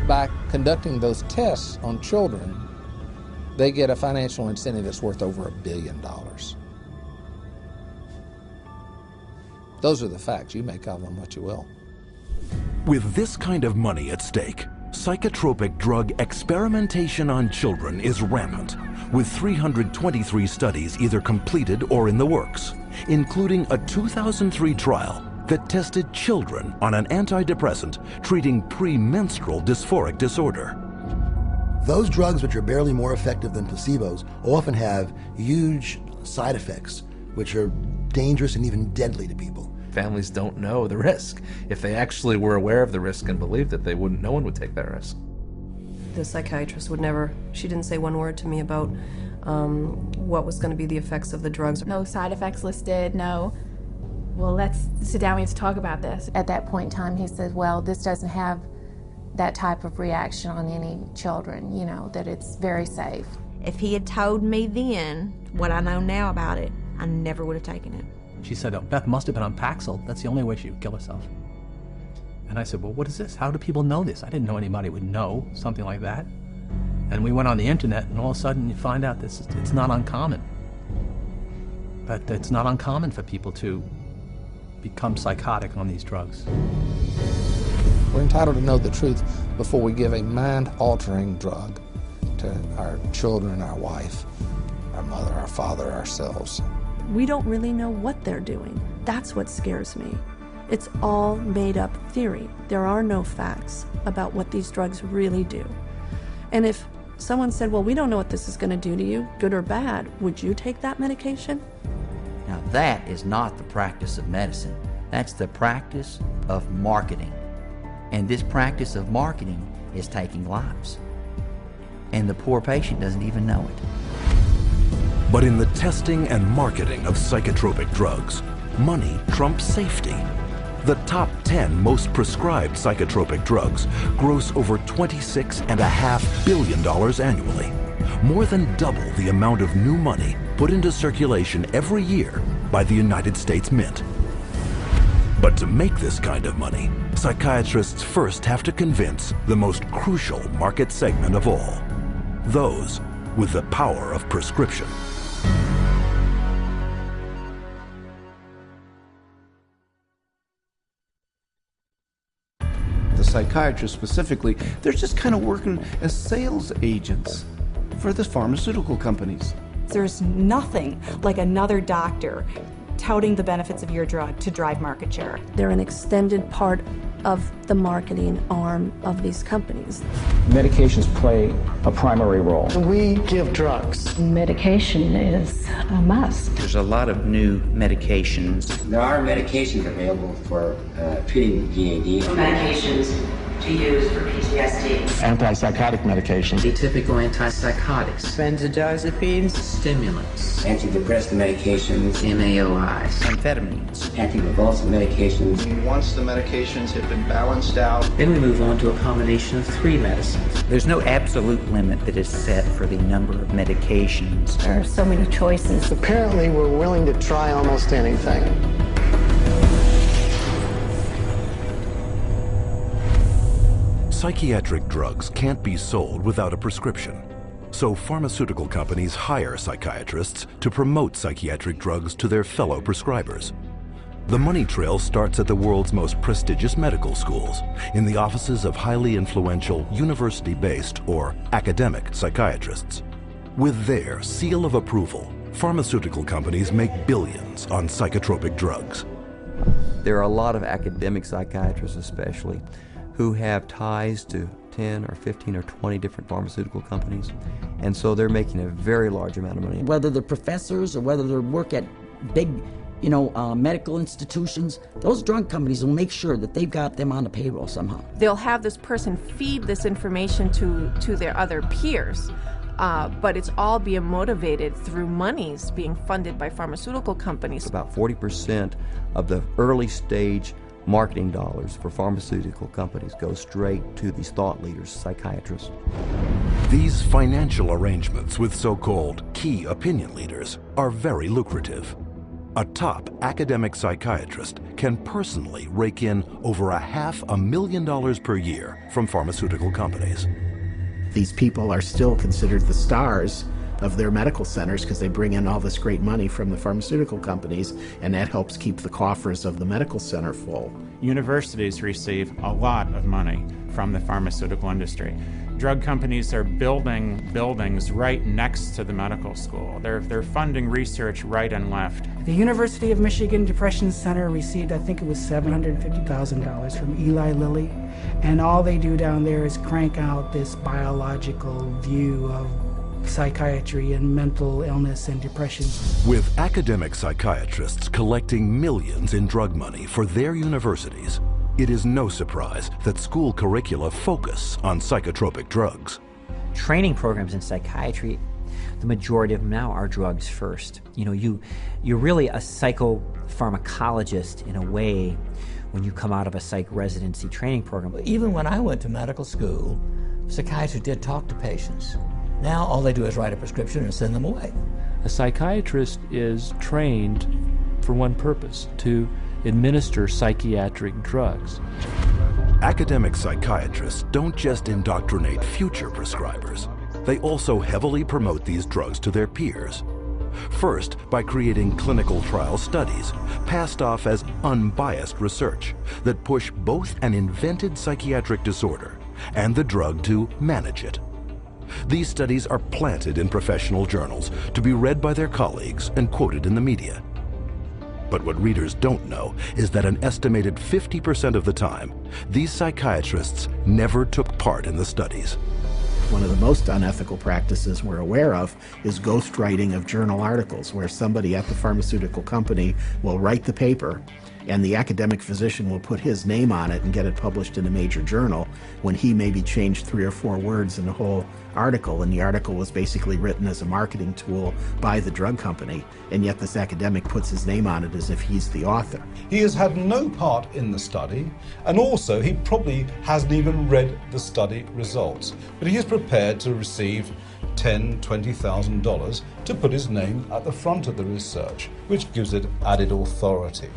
By conducting those tests on children, they get a financial incentive that's worth over $1 billion. Those are the facts. You make of them what you will. With this kind of money at stake, psychotropic drug experimentation on children is rampant, with 323 studies either completed or in the works, including a 2003 trial that tested children on an antidepressant treating premenstrual dysphoric disorder. Those drugs, which are barely more effective than placebos, often have huge side effects, which are dangerous and even deadly to people. Families don't know the risk. If they actually were aware of the risk and believed it, no one would take that risk. The psychiatrist would never, she didn't say one word to me about what was going to be the effects of the drugs. No side effects listed, no. Well, let's sit down, we have to talk about this. At that point in time, he said, well, this doesn't have that type of reaction on any children, you know, that it's very safe. If he had told me then what I know now about it, I never would have taken it. She said, oh, Beth must have been on Paxil. That's the only way she would kill herself. And I said, well, what is this? How do people know this? I didn't know anybody would know something like that. And we went on the internet, and all of a sudden you find out this it's not uncommon. But it's not uncommon for people to become psychotic on these drugs. We're entitled to know the truth before we give a mind-altering drug to our children, our wife, our mother, our father, ourselves. We don't really know what they're doing. That's what scares me. It's all made up theory. There are no facts about what these drugs really do. And if someone said, well, we don't know what this is going to do to you, good or bad, would you take that medication? Now that is not the practice of medicine. That's the practice of marketing. And this practice of marketing is taking lives. And the poor patient doesn't even know it. But in the testing and marketing of psychotropic drugs, money trumps safety. The top 10 most prescribed psychotropic drugs gross over $26.5 billion annually, more than double the amount of new money put into circulation every year by the United States Mint. But to make this kind of money, psychiatrists first have to convince the most crucial market segment of all, those with the power of prescription. The psychiatrists specifically, they're just kind of working as sales agents for the pharmaceutical companies. There's nothing like another doctor touting the benefits of your drug to drive market share. They're an extended part of the marketing arm of these companies. Medications play a primary role. We give drugs. Medication is a must. There's a lot of new medications. There are medications available for treating GAD. Medications to use for PTSD. Antipsychotic medications. Atypical antipsychotics. Benzodiazepines. Stimulants. Antidepressant medications. MAOIs. Amphetamines. Anticonvulsant medications. Once the medications have been balanced out, then we move on to a combination of 3 medicines. There's no absolute limit that is set for the number of medications. There are so many choices. Apparently we're willing to try almost anything. Psychiatric drugs can't be sold without a prescription, so pharmaceutical companies hire psychiatrists to promote psychiatric drugs to their fellow prescribers. The money trail starts at the world's most prestigious medical schools, in the offices of highly influential university-based or academic psychiatrists. With their seal of approval, pharmaceutical companies make billions on psychotropic drugs. There are a lot of academic psychiatrists especially who have ties to 10 or 15 or 20 different pharmaceutical companies, and so they're making a very large amount of money. Whether they're professors or whether they work at big, medical institutions, those drug companies will make sure that they've got them on the payroll somehow. They'll have this person feed this information to their other peers, but it's all being motivated through monies being funded by pharmaceutical companies. About 40% of the early stage marketing dollars for pharmaceutical companies go straight to these thought leaders, psychiatrists. These financial arrangements with so-called key opinion leaders are very lucrative. A top academic psychiatrist can personally rake in over $500,000 per year from pharmaceutical companies. These people are still considered the stars of their medical centers because they bring in all this great money from the pharmaceutical companies, and that helps keep the coffers of the medical center full. Universities receive a lot of money from the pharmaceutical industry. Drug companies are building buildings right next to the medical school. They're funding research right and left. The University of Michigan Depression Center received, I think it was $750,000 from Eli Lilly, and all they do down there is crank out this biological view of psychiatry and mental illness and depression. With academic psychiatrists collecting millions in drug money for their universities, it is no surprise that school curricula focus on psychotropic drugs. Training programs in psychiatry, the majority of them now are drugs first. You know, you're really a psychopharmacologist in a way when you come out of a psych residency training program. Even when I went to medical school, psychiatrists did talk to patients. Now all they do is write a prescription and send them away. A psychiatrist is trained for one purpose, to administer psychiatric drugs. Academic psychiatrists don't just indoctrinate future prescribers, they also heavily promote these drugs to their peers. First, by creating clinical trial studies, passed off as unbiased research that push both an invented psychiatric disorder and the drug to manage it. These studies are planted in professional journals to be read by their colleagues and quoted in the media. But what readers don't know is that an estimated 50% of the time, these psychiatrists never took part in the studies. One of the most unethical practices we're aware of is ghostwriting of journal articles, where somebody at the pharmaceutical company will write the paper and the academic physician will put his name on it and get it published in a major journal when he maybe changed 3 or 4 words in the whole article, and the article was basically written as a marketing tool by the drug company, and yet this academic puts his name on it as if he's the author. He has had no part in the study, and also he probably hasn't even read the study results, but he is prepared to receive $10,000, $20,000 to put his name at the front of the research, which gives it added authority.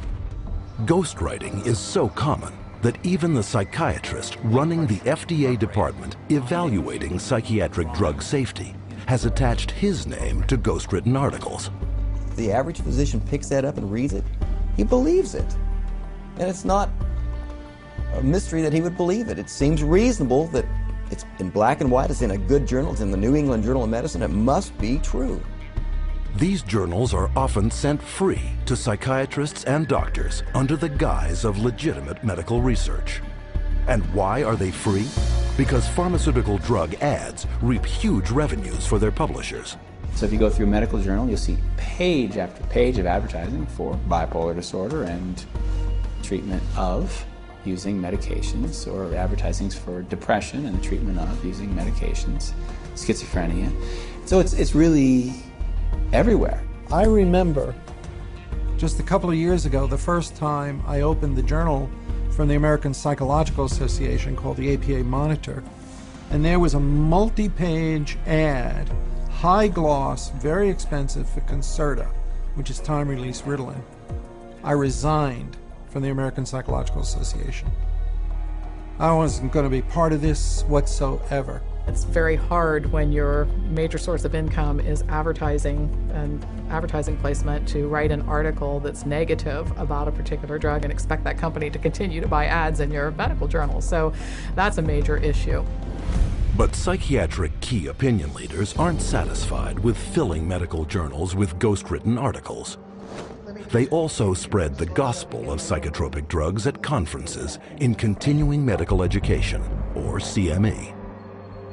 Ghostwriting is so common that even the psychiatrist running the FDA department evaluating psychiatric drug safety has attached his name to ghostwritten articles. The average physician picks that up and reads it. He believes it. And it's not a mystery that he would believe it. It seems reasonable that it's in black and white, it's in a good journal, it's in the New England Journal of Medicine, it must be true. These journals are often sent free to psychiatrists and doctors under the guise of legitimate medical research. And why are they free? Because pharmaceutical drug ads reap huge revenues for their publishers. So if you go through a medical journal, you'll see page after page of advertising for bipolar disorder and treatment of using medications, or advertisings for depression and the treatment of using medications, schizophrenia. So it's really everywhere. I remember just a couple of years ago, the first time I opened the journal from the American Psychological Association called the APA Monitor, and there was a multi-page ad, high gloss, very expensive, for Concerta, which is time-release Ritalin. I resigned from the American Psychological Association. I wasn't going to be part of this whatsoever. It's very hard when your major source of income is advertising and advertising placement to write an article that's negative about a particular drug and expect that company to continue to buy ads in your medical journal. So that's a major issue. But psychiatric key opinion leaders aren't satisfied with filling medical journals with ghostwritten articles. They also spread the gospel of psychotropic drugs at conferences in continuing medical education, or CME.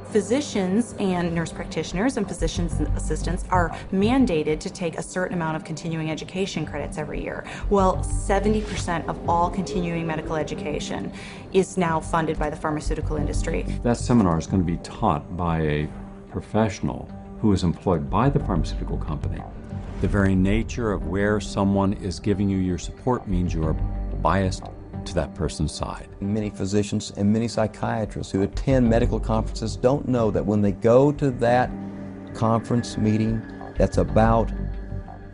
Physicians and nurse practitioners and physicians assistants are mandated to take a certain amount of continuing education credits every year. Well, 70% of all continuing medical education is now funded by the pharmaceutical industry. That seminar is going to be taught by a professional who is employed by the pharmaceutical company. The very nature of where someone is giving you your support means you are biased to that person's side. Many physicians and many psychiatrists who attend medical conferences don't know that when they go to that conference meeting that's about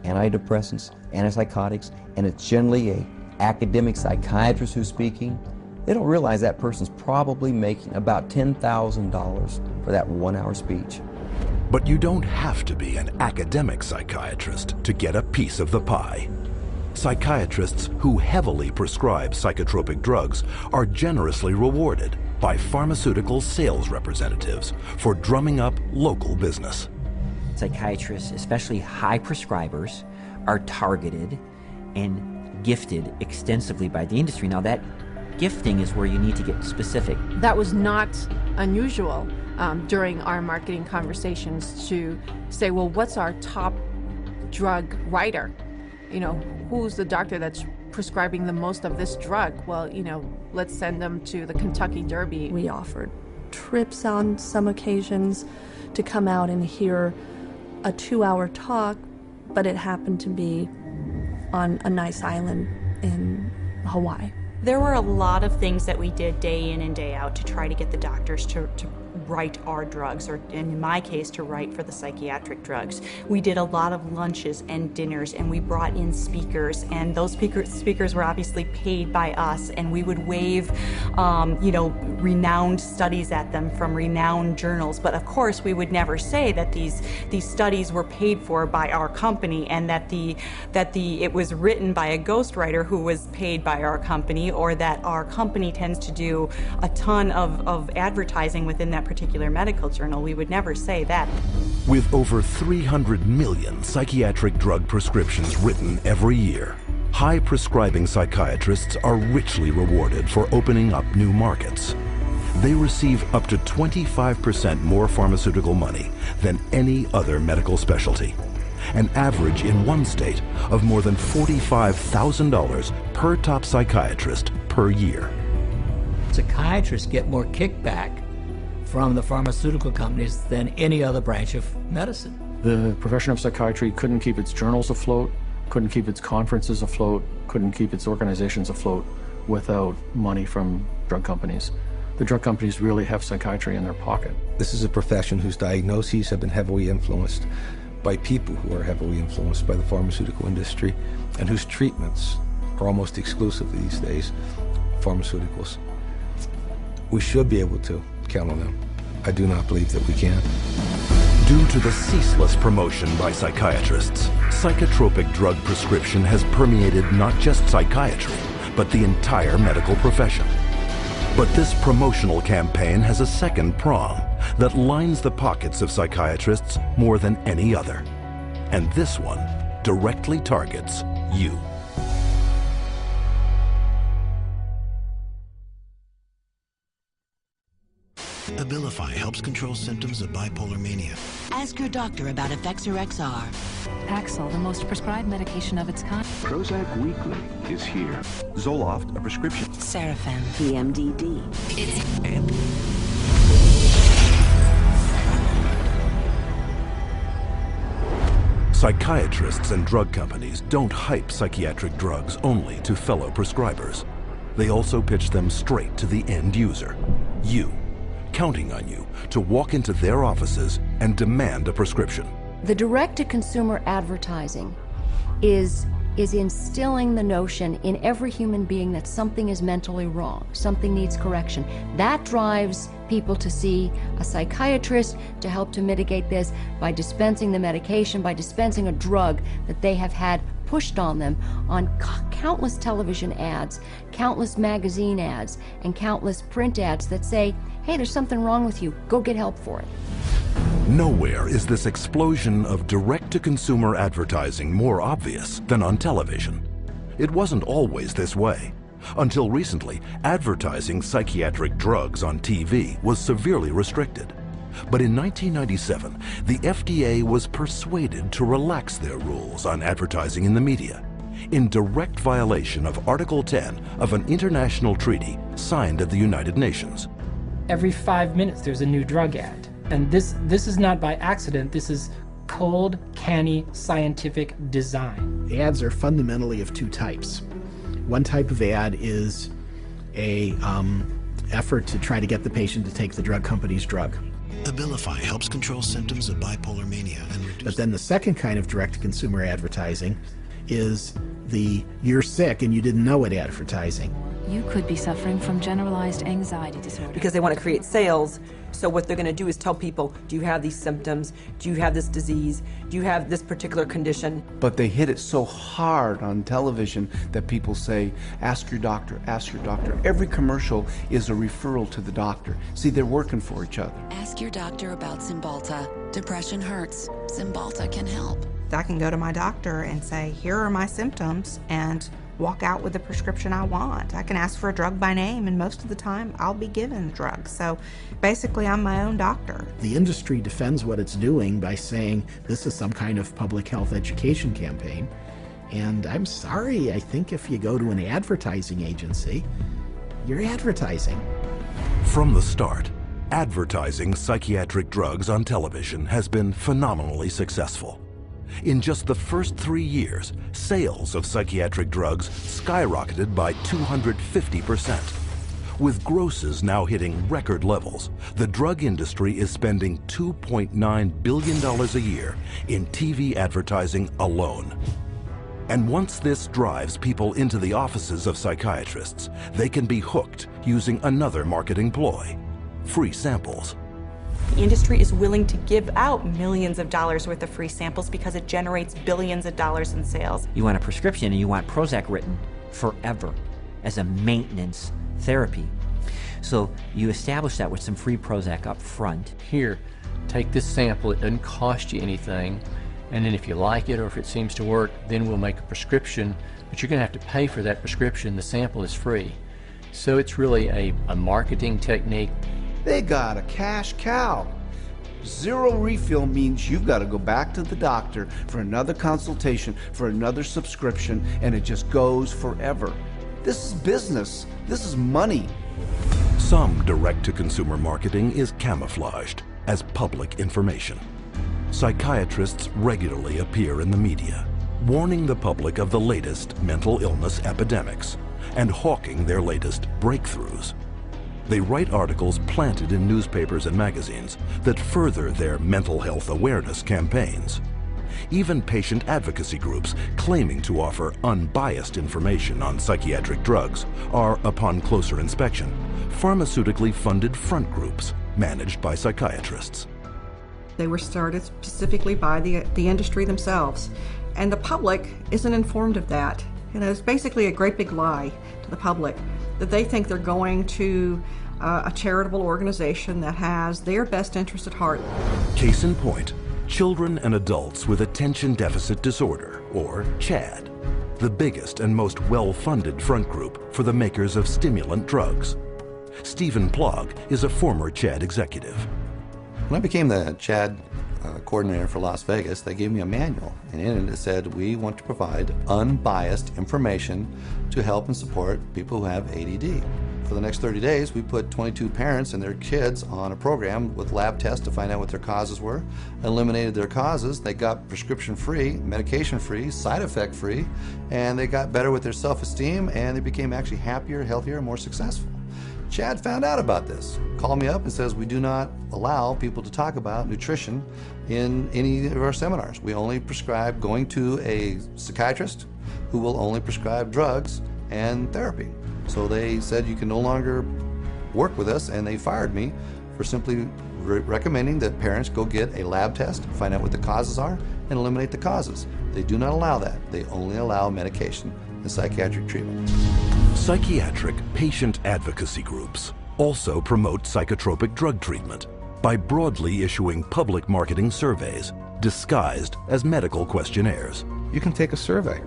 antidepressants, antipsychotics, and it's generally an academic psychiatrist who's speaking, They don't realize that person's probably making about $10,000 for that 1 hour speech. But you don't have to be an academic psychiatrist to get a piece of the pie. Psychiatrists who heavily prescribe psychotropic drugs are generously rewarded by pharmaceutical sales representatives for drumming up local business. Psychiatrists, especially high prescribers, are targeted and gifted extensively by the industry. Now that gifting is where you need to get specific. That was not unusual during our marketing conversations to say, well, what's our top drug writer? You know, who's the doctor that's prescribing the most of this drug? Well, you know, let's send them to the Kentucky Derby. We offered trips on some occasions to come out and hear a 2-hour talk, but it happened to be on a nice island in Hawaii. There were a lot of things that we did day in and day out to try to get the doctors to write our drugs, or in my case, to write for the psychiatric drugs. We did a lot of lunches and dinners, and we brought in speakers, and those speakers were obviously paid by us, and we would wave, you know, renowned studies at them from renowned journals. But of course, we would never say that these studies were paid for by our company, and that it was written by a ghostwriter who was paid by our company, or that our company tends to do a ton of advertising within that particular medical journal. We would never say that. With over 300 million psychiatric drug prescriptions written every year, high prescribing psychiatrists are richly rewarded for opening up new markets. They receive up to 25% more pharmaceutical money than any other medical specialty, an average in one state of more than $45,000 per top psychiatrist per year. Psychiatrists get more kickback from the pharmaceutical companies than any other branch of medicine. The profession of psychiatry couldn't keep its journals afloat, couldn't keep its conferences afloat, couldn't keep its organizations afloat without money from drug companies. The drug companies really have psychiatry in their pocket. This is a profession whose diagnoses have been heavily influenced by people who are heavily influenced by the pharmaceutical industry, and whose treatments are almost exclusively these days pharmaceuticals. We should be able to count on them. I do not believe that we can. Due to the ceaseless promotion by psychiatrists, psychotropic drug prescription has permeated not just psychiatry, but the entire medical profession. But this promotional campaign has a second prong that lines the pockets of psychiatrists more than any other. And this one directly targets you. Abilify helps control symptoms of bipolar mania. Ask your doctor about Effexor XR. Paxil, the most prescribed medication of its kind. Prozac Weekly is here. Zoloft, a prescription. Serafen, PMDD. And psychiatrists and drug companies don't hype psychiatric drugs only to fellow prescribers. They also pitch them straight to the end user, you, counting on you to walk into their offices and demand a prescription. The direct-to-consumer advertising is instilling the notion in every human being that something is mentally wrong, something needs correction. That drives people to see a psychiatrist to help to mitigate this by dispensing the medication, by dispensing a drug that they have had pushed on them on countless television ads, countless magazine ads, and countless print ads that say, hey, there's something wrong with you, go get help for it. Nowhere is this explosion of direct-to-consumer advertising more obvious than on television. It wasn't always this way. Until recently, advertising psychiatric drugs on TV was severely restricted. But in 1997, the FDA was persuaded to relax their rules on advertising in the media, in direct violation of Article 10 of an international treaty signed at the United Nations. Every 5 minutes there's a new drug ad. And this is not by accident, this is cold, canny, scientific design. Ads are fundamentally of two types. One type of ad is a effort to try to get the patient to take the drug company's drug. Abilify helps control symptoms of bipolar mania and reduce... But then the second kind of direct-to-consumer advertising is the you're sick and you didn't know it advertising. You could be suffering from generalized anxiety disorder. Because they want to create sales, so what they're going to do is tell people, do you have these symptoms? Do you have this disease? Do you have this particular condition? But they hit it so hard on television that people say, ask your doctor, ask your doctor. Every commercial is a referral to the doctor. See, they're working for each other. Ask your doctor about Cymbalta. Depression hurts. Cymbalta can help. I can go to my doctor and say, here are my symptoms, and walk out with the prescription I want. I can ask for a drug by name, and most of the time I'll be given drugs. So basically I'm my own doctor. The industry defends what it's doing by saying this is some kind of public health education campaign. And I'm sorry, I think if you go to an advertising agency, you're advertising. From the start, advertising psychiatric drugs on television has been phenomenally successful. In just the first 3 years, sales of psychiatric drugs skyrocketed by 250%. With grosses now hitting record levels, the drug industry is spending $2.9 billion a year in TV advertising alone. And once this drives people into the offices of psychiatrists, they can be hooked using another marketing ploy: free samples. The industry is willing to give out millions of dollars worth of free samples because it generates billions of dollars in sales. You want a prescription and you want Prozac written forever as a maintenance therapy. So you establish that with some free Prozac up front. Here, take this sample, it doesn't cost you anything, and then if you like it or if it seems to work, then we'll make a prescription, but you're going to have to pay for that prescription. The sample is free. So it's really a marketing technique. They got a cash cow. Zero refill means you've got to go back to the doctor for another consultation, for another subscription, and it just goes forever. This is business. This is money. Some direct-to-consumer marketing is camouflaged as public information. Psychiatrists regularly appear in the media, warning the public of the latest mental illness epidemics and hawking their latest breakthroughs. They write articles planted in newspapers and magazines that further their mental health awareness campaigns. Even patient advocacy groups claiming to offer unbiased information on psychiatric drugs are, upon closer inspection, pharmaceutically funded front groups managed by psychiatrists. They were started specifically by the industry themselves, and the public isn't informed of that. You know, it's basically a great big lie to the public that they think they're going to a charitable organization that has their best interest at heart. Case in point, children and adults with attention deficit disorder, or CHAD, the biggest and most well-funded front group for the makers of stimulant drugs. Stephen Plog is a former CHAD executive. When I became the CHAD coordinator for Las Vegas, they gave me a manual, and in it said, we want to provide unbiased information to help and support people who have ADD. For the next 30 days, we put 22 parents and their kids on a program with lab tests to find out what their causes were, eliminated their causes, they got prescription-free, medication-free, side-effect-free, and they got better with their self-esteem, and they became actually happier, healthier, and more successful. Chad found out about this, called me up and says, we do not allow people to talk about nutrition in any of our seminars. We only prescribe going to a psychiatrist who will only prescribe drugs and therapy. So they said you can no longer work with us, and they fired me for simply recommending that parents go get a lab test, find out what the causes are, and eliminate the causes. They do not allow that. They only allow medication and psychiatric treatment. Psychiatric patient advocacy groups also promote psychotropic drug treatment by broadly issuing public marketing surveys disguised as medical questionnaires. You can take a survey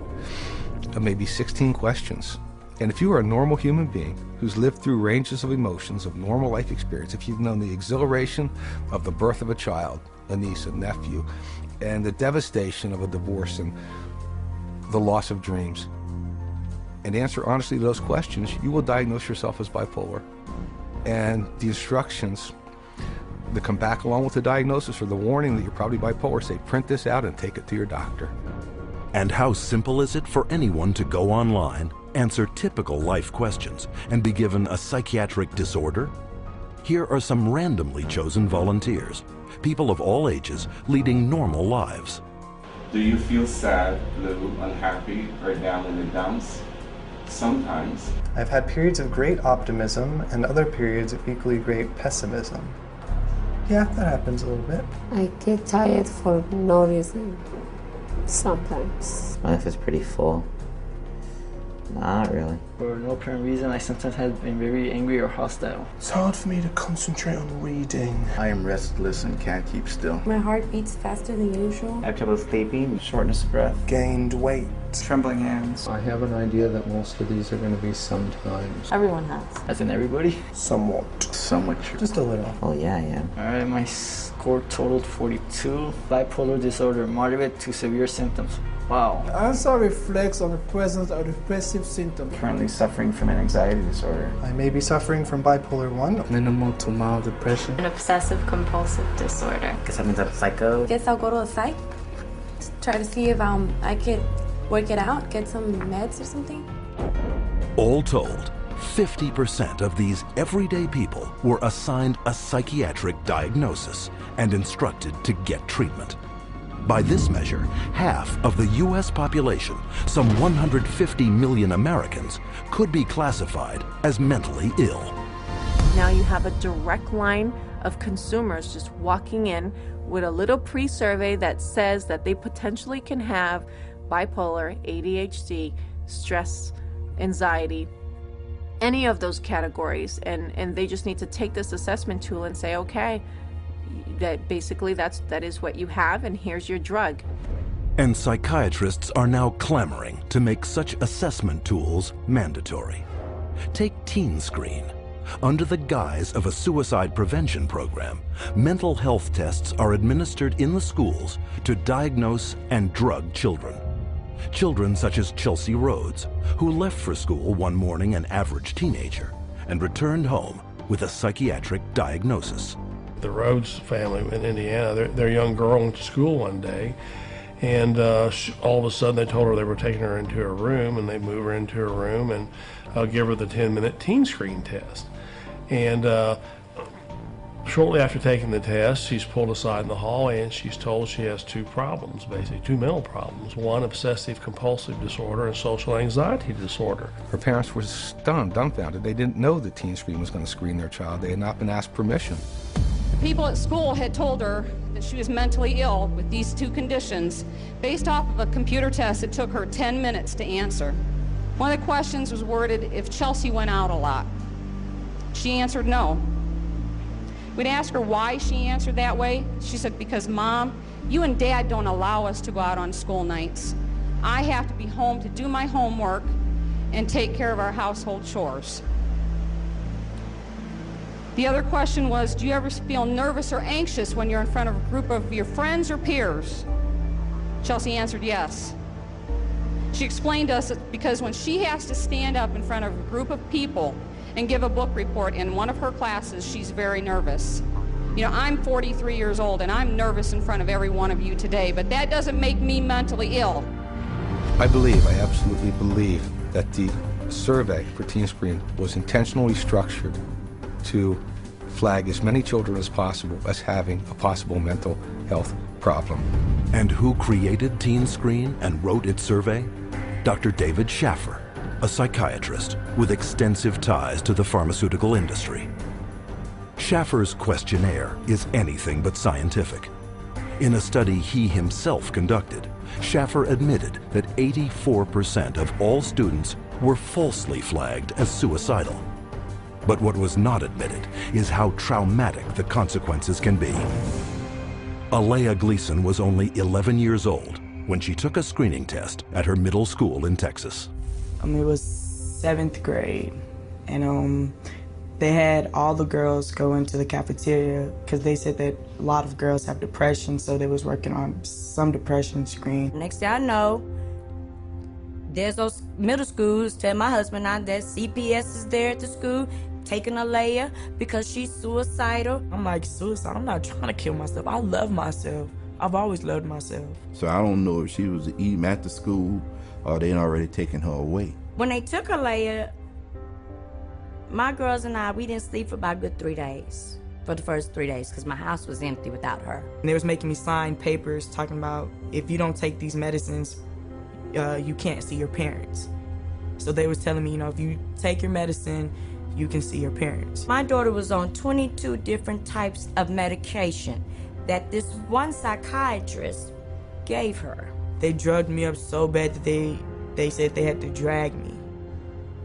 of maybe 16 questions. And if you are a normal human being who's lived through ranges of emotions of normal life experience, if you've known the exhilaration of the birth of a child, a niece, a nephew, and the devastation of a divorce and the loss of dreams, and answer honestly to those questions, you will diagnose yourself as bipolar. And the instructions that come back along with the diagnosis or the warning that you're probably bipolar say, print this out and take it to your doctor. And how simple is it for anyone to go online, answer typical life questions, and be given a psychiatric disorder? Here are some randomly chosen volunteers, people of all ages leading normal lives. Do you feel sad, blue, unhappy, or down in the dumps? Sometimes. I've had periods of great optimism and other periods of equally great pessimism. Yeah, that happens a little bit. I get tired for no reason, sometimes. My life is pretty full. Nah, not really. For no apparent reason, I sometimes have been very angry or hostile. It's hard for me to concentrate on reading. I am restless and can't keep still. My heart beats faster than usual. I have trouble sleeping, shortness of breath. Gained weight. Trembling hands. I have an idea that most of these are going to be sometimes. Everyone has. As in everybody? Somewhat. Somewhat true. Just a little. Oh yeah, yeah. Alright, my score totaled 42. Bipolar disorder, moderate to severe symptoms. Wow. Answer reflects on the presence of depressive symptoms. Currently suffering from an anxiety disorder. I may be suffering from bipolar 1. Minimal to mild depression. An obsessive compulsive disorder. Guess that means I'm psycho. Guess I'll go to a psych. Try to see if I could work it out, get some meds or something. All told, 50% of these everyday people were assigned a psychiatric diagnosis and instructed to get treatment. By this measure, half of the U.S. population, some 150 million Americans, could be classified as mentally ill. Now you have a direct line of consumers just walking in with a little pre-survey that says that they potentially can have bipolar, ADHD, stress, anxiety, any of those categories, and they just need to take this assessment tool and say, okay, that basically that is what you have, and here's your drug. And psychiatrists are now clamoring to make such assessment tools mandatory. Take Teen Screen. Under the guise of a suicide prevention program, mental health tests are administered in the schools to diagnose and drug children. Children such as Chelsea Rhodes, who left for school one morning an average teenager and returned home with a psychiatric diagnosis. The Rhodes family in Indiana, their young girl went to school one day, and all of a sudden they told her they were taking her into her room, and they move her into her room and give her the 10-minute Teen Screen test. And shortly after taking the test, she's pulled aside in the hallway and she's told she has two problems, basically, two mental problems. One, obsessive compulsive disorder, and social anxiety disorder. Her parents were stunned, dumbfounded. They didn't know that Teen Screen was going to screen their child. They had not been asked permission. People at school had told her that she was mentally ill with these two conditions based off of a computer test that took her 10 minutes to answer. One of the questions was worded if Chelsea went out a lot. She answered no. We'd ask her why she answered that way. She said, because Mom, you and Dad don't allow us to go out on school nights. I have to be home to do my homework and take care of our household chores. The other question was, do you ever feel nervous or anxious when you're in front of a group of your friends or peers? Chelsea answered yes. She explained to us that because when she has to stand up in front of a group of people and give a book report in one of her classes, she's very nervous. You know, I'm 43 years old and I'm nervous in front of every one of you today, but that doesn't make me mentally ill. I absolutely believe that the survey for Teen Screen was intentionally structured to flag as many children as possible as having a possible mental health problem. And who created Teen Screen and wrote its survey? Dr. David Schaffer, a psychiatrist with extensive ties to the pharmaceutical industry. Schaffer's questionnaire is anything but scientific. In a study he himself conducted, Schaffer admitted that 84% of all students were falsely flagged as suicidal. But what was not admitted is how traumatic the consequences can be. Alea Gleason was only 11 years old when she took a screening test at her middle school in Texas. It was 7th grade, and they had all the girls go into the cafeteria because they said that a lot of girls have depression, so they was working on some depression screen. Next thing I know, there's those middle schools tell my husband now that CPS is there at the school taking Alea because she's suicidal. I'm like, suicide? I'm not trying to kill myself. I love myself. I've always loved myself. So I don't know if she was even at the school or they'd already taken her away. When they took Alea, my girls and I, we didn't sleep for about a good 3 days. For the first 3 days, because my house was empty without her. And they was making me sign papers talking about if you don't take these medicines, you can't see your parents. So they was telling me, you know, if you take your medicine, you can see your parents. My daughter was on 22 different types of medication that this one psychiatrist gave her. They drugged me up so bad that they said they had to drag me.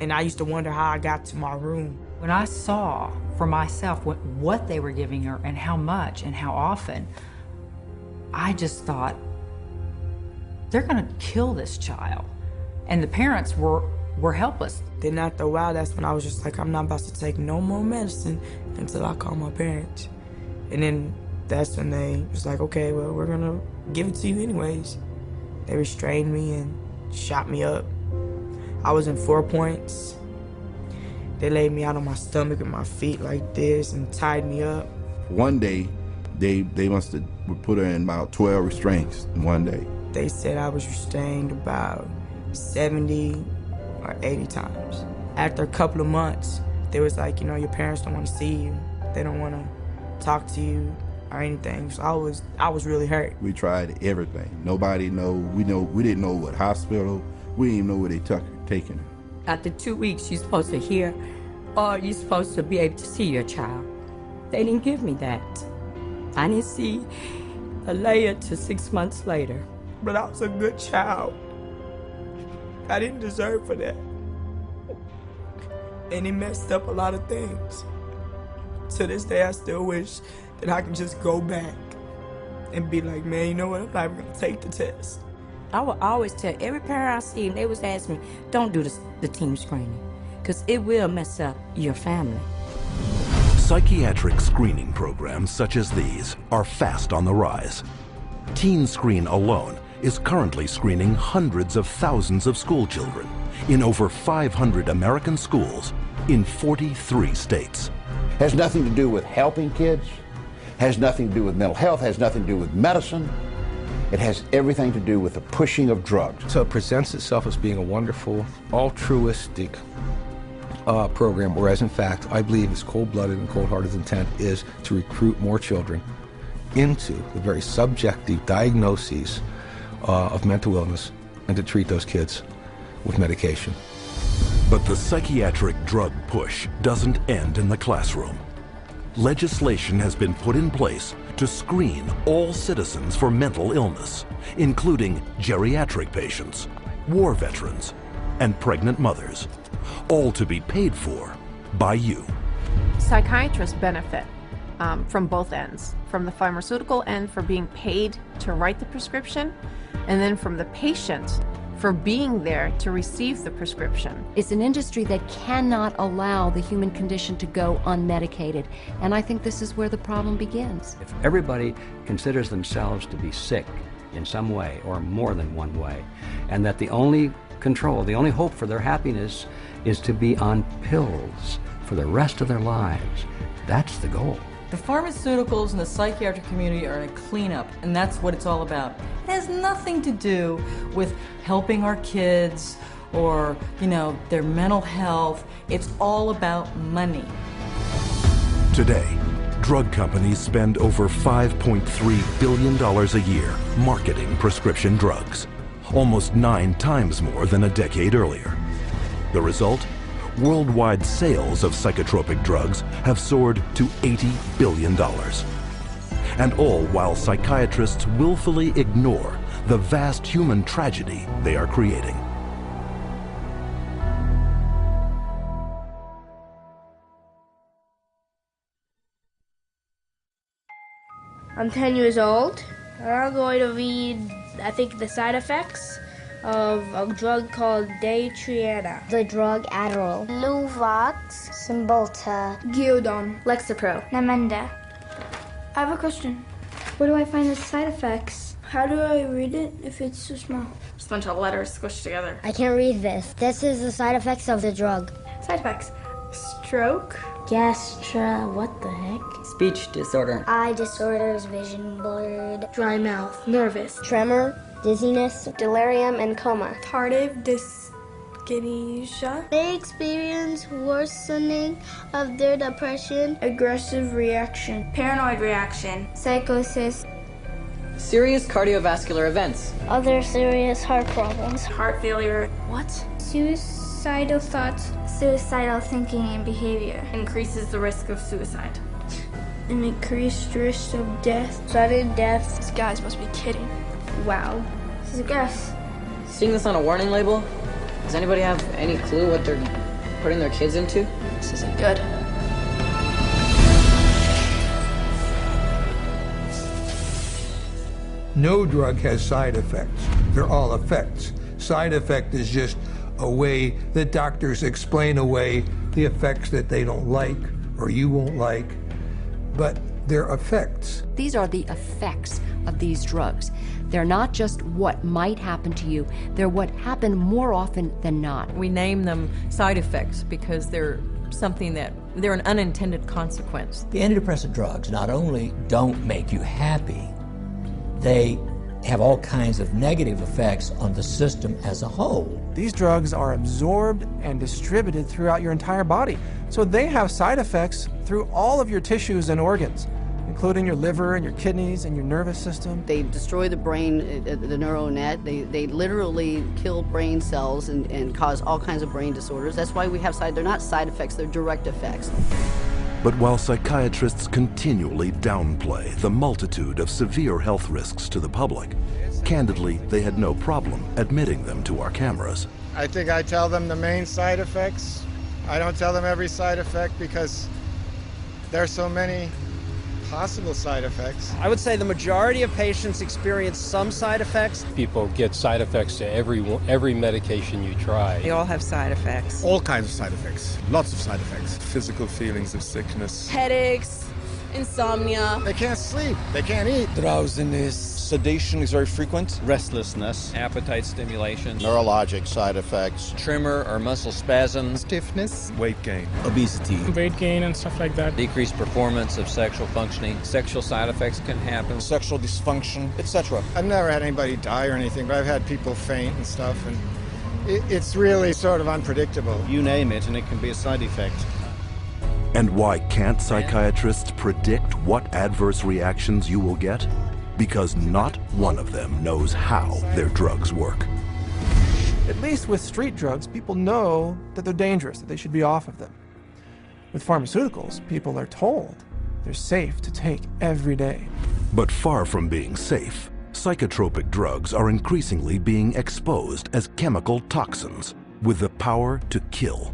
And I used to wonder how I got to my room. When I saw for myself what they were giving her and how much and how often, I just thought, they're gonna kill this child. And the parents were helpless. Then after a while, that's when I was just like, I'm not about to take no more medicine until I call my parents. And then that's when they was like, okay, well, we're gonna give it to you anyways. They restrained me and shot me up. I was in 4 points. They laid me out on my stomach with my feet like this and tied me up. One day, they must have put her in about 12 restraints in one day. They said I was restrained about 70 or 80 times. After a couple of months, they was like, you know, your parents don't want to see you. They don't want to talk to you or anything. So I was really hurt. We tried everything. Nobody know. We didn't know what hospital. We didn't even know where they taking her. After 2 weeks, you're supposed to hear, or you're supposed to be able to see your child. They didn't give me that. I didn't see Alea till 6 months later. But I was a good child. I didn't deserve for that. And it messed up a lot of things. To this day, I still wish that I could just go back and be like, man, you know what, I'm not even gonna take the test. I would always tell every parent I see, they was ask me, don't do the team screening, because it will mess up your family. Psychiatric screening programs such as these are fast on the rise. Teen Screen alone is currently screening hundreds of thousands of school children in over 500 American schools in 43 states. Has nothing to do with helping kids, has nothing to do with mental health, has nothing to do with medicine. It has everything to do with the pushing of drugs. So it presents itself as being a wonderful, altruistic program, whereas in fact, I believe its cold-blooded and cold-hearted intent is to recruit more children into the very subjective diagnoses of mental illness and to treat those kids with medication. But the psychiatric drug push doesn't end in the classroom. Legislation has been put in place to screen all citizens for mental illness, including geriatric patients, war veterans, and pregnant mothers, all to be paid for by you. Psychiatrists benefit from both ends, from the pharmaceutical end for being paid to write the prescription, and then from the patient for being there to receive the prescription. It's an industry that cannot allow the human condition to go unmedicated, and I think this is where the problem begins. If everybody considers themselves to be sick in some way or more than one way, and that the only control, the only hope for their happiness is to be on pills for the rest of their lives, that's the goal. The pharmaceuticals and the psychiatric community are in a cleanup, and that's what it's all about. It has nothing to do with helping our kids or, their mental health. It's all about money. Today, drug companies spend over $5.3 billion a year marketing prescription drugs, almost 9 times more than a decade earlier. The result? Worldwide sales of psychotropic drugs have soared to $80 billion. And all while psychiatrists willfully ignore the vast human tragedy they are creating. I'm 10 years old, and I'm going to read, I think, the side effects of a drug called Daytriana. The drug Adderall. Luvox. Cymbalta. Gyudon. Lexapro. Namenda. I have a question. Where do I find the side effects? How do I read it if it's so small? Just a bunch of letters squished together. I can't read this. This is the side effects of the drug. Side effects. Stroke. What the heck? Speech disorder. Eye disorders, vision blurred. Dry mouth. Nervous. Tremor. Dizziness, delirium, and coma. Tardive dyskinesia. They experience worsening of their depression. Aggressive reaction. Paranoid reaction. Psychosis. Serious cardiovascular events. Other serious heart problems. Heart failure. What? Suicide. Suicidal thoughts. Suicidal thinking and behavior. Increases the risk of suicide. An increased risk of death. Sudden death. These guys must be kidding. Wow. This is gross. Seeing this on a warning label, does anybody have any clue what they're putting their kids into? This isn't good. No drug has side effects. They're all effects. Side effect is just a way that doctors explain away the effects that they don't like or you won't like, but they're effects. These are the effects of these drugs. They're not just what might happen to you, they're what happen more often than not. We name them side effects because they're an unintended consequence. The antidepressant drugs not only don't make you happy, they have all kinds of negative effects on the system as a whole. These drugs are absorbed and distributed throughout your entire body, so they have side effects through all of your tissues and organs, including your liver and your kidneys and your nervous system. They destroy the brain, the neural net. They literally kill brain cells and cause all kinds of brain disorders. That's why we have they're not side effects, they're direct effects. But while psychiatrists continually downplay the multitude of severe health risks to the public, candidly, they had no problem admitting them to our cameras. I think I tell them the main side effects. I don't tell them every side effect because there are so many possible side effects. I would say the majority of patients experience some side effects. People get side effects to every medication you try. They all have side effects. All kinds of side effects. Lots of side effects. Physical feelings of sickness. Headaches, insomnia. They can't sleep. They can't eat. Drowsiness. Sedation is very frequent. Restlessness, appetite stimulation, neurologic side effects, tremor or muscle spasms, stiffness, weight gain, obesity, weight gain and stuff like that, decreased performance of sexual functioning, sexual side effects can happen, sexual dysfunction, etc. I've never had anybody die or anything, but I've had people faint and stuff, and it's really sort of unpredictable. You name it, and it can be a side effect. And why can't psychiatrists predict what adverse reactions you will get? Because not one of them knows how their drugs work. At least with street drugs, people know that they're dangerous, that they should be off of them. With pharmaceuticals, people are told they're safe to take every day. But far from being safe, psychotropic drugs are increasingly being exposed as chemical toxins with the power to kill.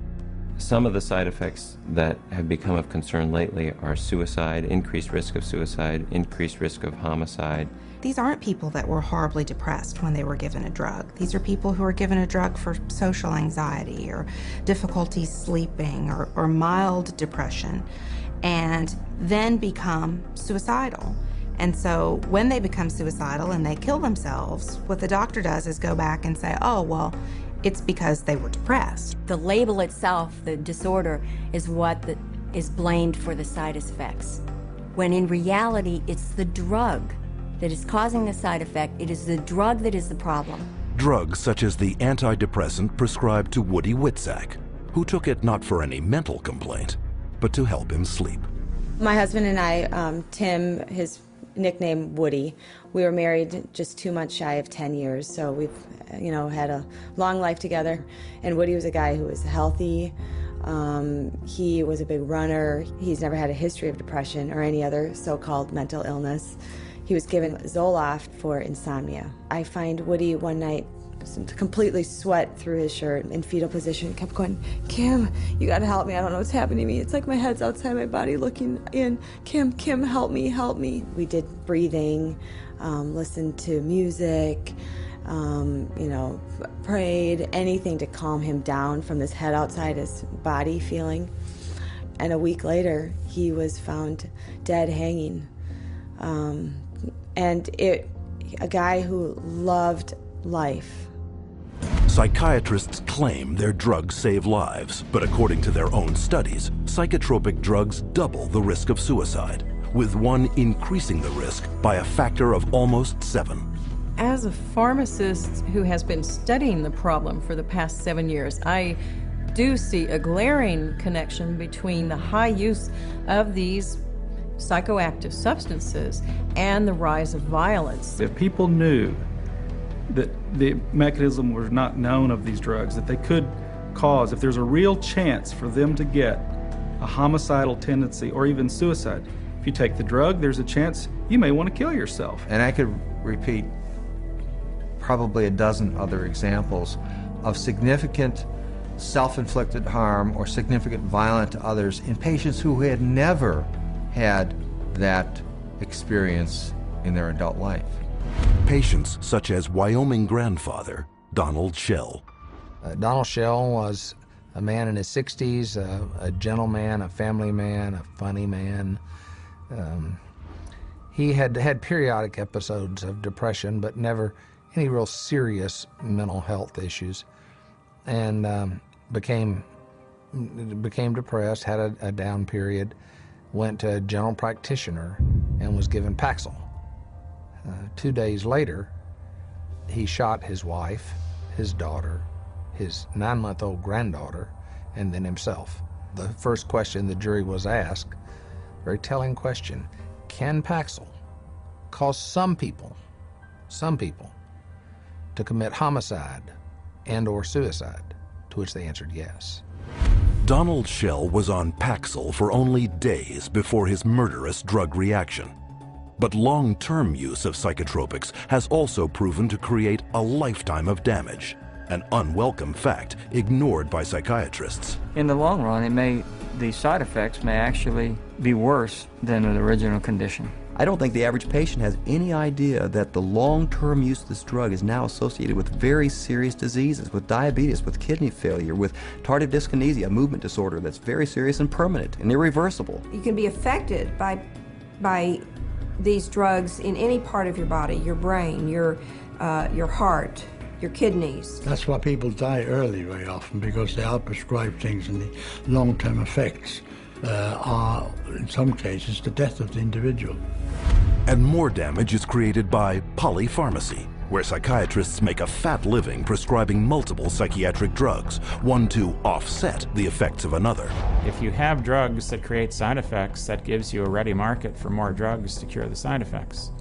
Some of the side effects that have become of concern lately are suicide, increased risk of suicide, increased risk of homicide. These aren't people that were horribly depressed when they were given a drug. These are people who are given a drug for social anxiety or difficulty sleeping or mild depression and then become suicidal. And so when they become suicidal and they kill themselves, what the doctor does is go back and say, oh, well, it's because they were depressed. The label itself, the disorder, is what is blamed for the side effects. When in reality, it's the drug that is causing the side effect. It is the drug that is the problem. Drugs such as the antidepressant prescribed to Woody Witzak, who took it not for any mental complaint, but to help him sleep. My husband and I, Tim, his nickname Woody, we were married just 2 months shy of 10 years, so we've had a long life together. And Woody was a guy who was healthy. He was a big runner. He's never had a history of depression or any other so-called mental illness. He was given Zoloft for insomnia. I find Woody one night completely sweat through his shirt in fetal position, kept going, Kim, you gotta help me, I don't know what's happening to me. It's like my head's outside my body looking in. Kim, help me, help me. We did breathing, listened to music, prayed, anything to calm him down from his head outside his body feeling. And a week later, he was found dead hanging. A guy who loved life. Psychiatrists claim their drugs save lives, but according to their own studies, psychotropic drugs double the risk of suicide, with one increasing the risk by a factor of almost 7. As a pharmacist who has been studying the problem for the past 7 years, I do see a glaring connection between the high use of these psychoactive substances and the rise of violence. If people knew that the mechanism was not known of these drugs, that they could cause, if there's a real chance for them to get a homicidal tendency or even suicide, if you take the drug, there's a chance you may want to kill yourself. And I could repeat probably a dozen other examples of significant self-inflicted harm or significant violence to others in patients who had never had that experience in their adult life. Patients such as Wyoming grandfather Donald Shell. Donald Shell was a man in his 60s, a gentleman, a family man, a funny man. He had had periodic episodes of depression, but never any real serious mental health issues, and became depressed, had a down period, went to a general practitioner and was given Paxil. 2 days later, he shot his wife, his daughter, his 9-month-old granddaughter, and then himself. The first question the jury was asked, very telling question, can Paxil cause some people to commit homicide and or suicide? To which they answered yes. Donald Shell was on Paxil for only days before his murderous drug reaction. But long-term use of psychotropics has also proven to create a lifetime of damage, an unwelcome fact ignored by psychiatrists. In the long run, the side effects may actually be worse than the original condition. I don't think the average patient has any idea that the long-term use of this drug is now associated with very serious diseases, with diabetes, with kidney failure, with tardive dyskinesia, a movement disorder that's very serious and permanent and irreversible. You can be affected by these drugs in any part of your body, your brain, your heart, your kidneys. That's why people die early very often, because they are prescribed things, and the long-term effects are, in some cases, the death of the individual. And more damage is created by polypharmacy, where psychiatrists make a fat living prescribing multiple psychiatric drugs, one to offset the effects of another. If you have drugs that create side effects, that gives you a ready market for more drugs to cure the side effects.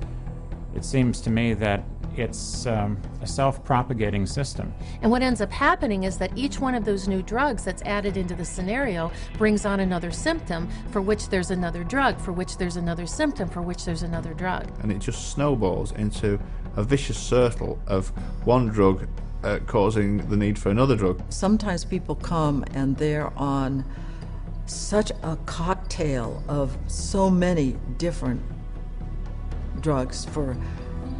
It seems to me that it's a self-propagating system. And what ends up happening is that each one of those new drugs that's added into the scenario brings on another symptom for which there's another drug, for which there's another symptom, for which there's another drug. And it just snowballs into a vicious circle of one drug causing the need for another drug. Sometimes people come and they're on such a cocktail of so many different drugs for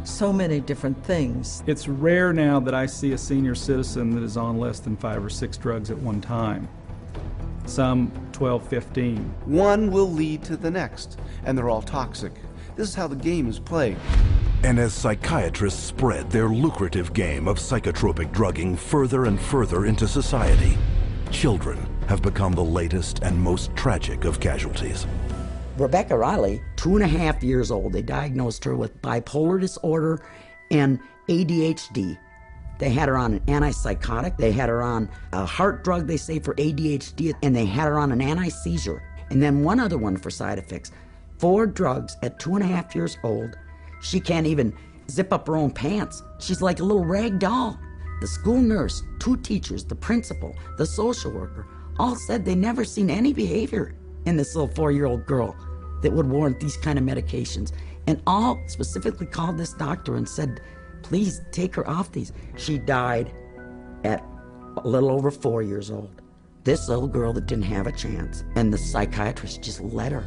so many different things. It's rare now that I see a senior citizen that is on less than 5 or 6 drugs at one time. Some 12, 15. One will lead to the next, and they're all toxic. This is how the game is played. And as psychiatrists spread their lucrative game of psychotropic drugging further and further into society, children have become the latest and most tragic of casualties. Rebecca Riley, 2.5 years old, they diagnosed her with bipolar disorder and ADHD. They had her on an antipsychotic, they had her on a heart drug, they say, for ADHD, and they had her on an anti-seizure. And then one other one for side effects. 4 drugs at 2.5 years old. She can't even zip up her own pants. She's like a little rag doll. The school nurse, 2 teachers, the principal, the social worker, all said they never seen any behavior in this little 4-year-old girl that would warrant these kind of medications. And all specifically called this doctor and said, please take her off these. She died at a little over 4 years old. This little girl that didn't have a chance, and the psychiatrist just let her.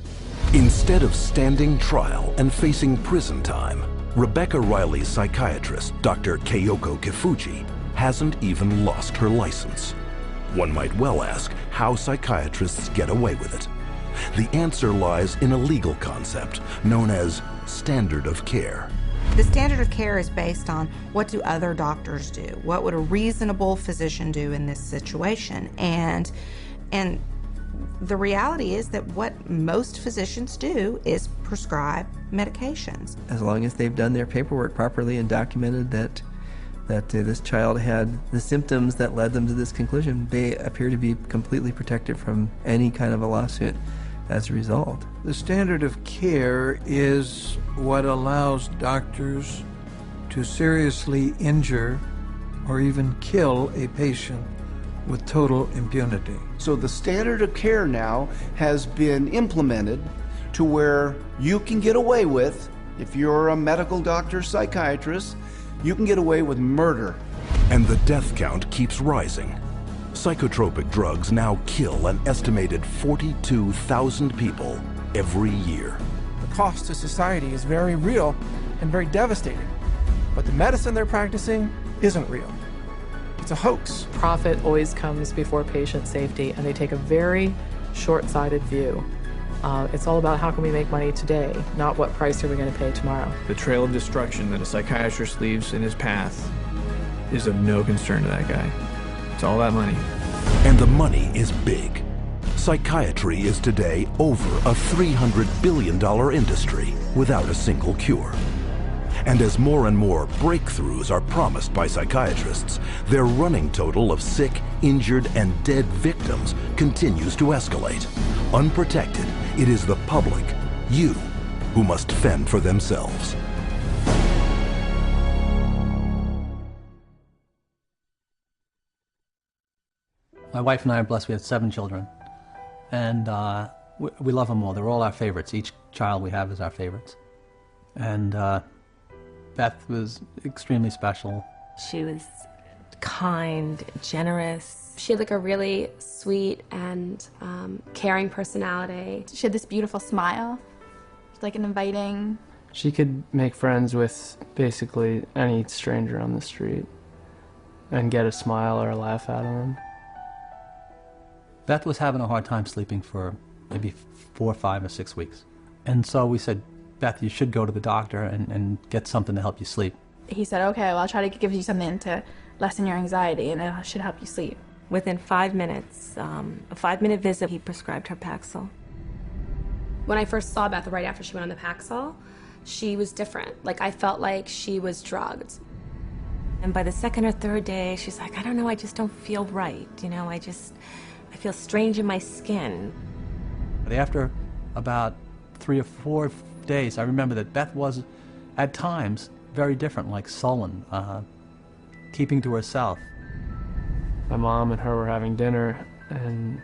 Instead of standing trial and facing prison time, Rebecca Riley's psychiatrist, Dr. Keiko Kifuji, hasn't even lost her license. One might well ask how psychiatrists get away with it. The answer lies in a legal concept known as standard of care. The standard of care is based on what do other doctors do? What would a reasonable physician do in this situation? And the reality is that what most physicians do is prescribe medications. As long as they've done their paperwork properly and documented that this child had the symptoms that led them to this conclusion, they appear to be completely protected from any kind of a lawsuit as a result. The standard of care is what allows doctors to seriously injure or even kill a patient with total impunity. So the standard of care now has been implemented to where you can get away with, if you're a medical doctor, psychiatrist, you can get away with murder. And the death count keeps rising. Psychotropic drugs now kill an estimated 42,000 people every year. The cost to society is very real and very devastating. But the medicine they're practicing isn't real. It's a hoax. Profit always comes before patient safety, and they take a very short-sighted view. It's all about how can we make money today, not what price are we going to pay tomorrow. The trail of destruction that a psychiatrist leaves in his path is of no concern to that guy. It's all that money. And the money is big. Psychiatry is today over a $300 billion industry without a single cure. And as more and more breakthroughs are promised by psychiatrists, their running total of sick, injured, and dead victims continues to escalate. Unprotected, it is the public, you, who must fend for themselves. My wife and I are blessed. We have 7 children, and we love them all. They're all our favorites. Each child we have is our favorites. And Beth was extremely special. She was kind, generous. She had like a really sweet and caring personality. She had this beautiful smile, like an inviting. She could make friends with basically any stranger on the street and get a smile or a laugh out of them. Beth was having a hard time sleeping for maybe 4, 5, or 6 weeks. And so we said, Beth, you should go to the doctor and get something to help you sleep. He said, okay, well, I'll try to give you something to lessen your anxiety, and it should help you sleep. Within 5 minutes, a 5-minute visit, he prescribed her Paxil. When I first saw Beth right after she went on the Paxil, she was different. Like, I felt like she was drugged. And by the 2nd or 3rd day, she's like, I don't know, I just don't feel right. You know, I feel strange in my skin. But after about 3 or 4 days, I remember that Beth was, at times, very different, like sullen, keeping to herself. My mom and her were having dinner, and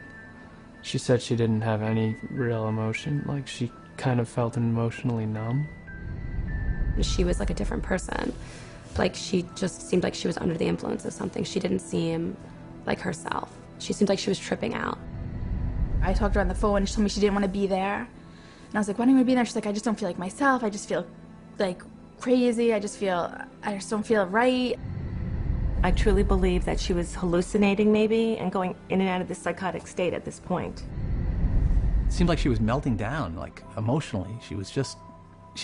she said she didn't have any real emotion. Like, she kind of felt emotionally numb. She was like a different person. Like, she just seemed like she was under the influence of something. She didn't seem like herself. She seemed like she was tripping out. I talked to her on the phone, and she told me she didn't want to be there. And I was like, why don't you want to be there? She's like, I just don't feel like myself. I just feel like crazy. I just don't feel right. I truly believe that she was hallucinating maybe and going in and out of this psychotic state at this point. It seemed like she was melting down, like emotionally. She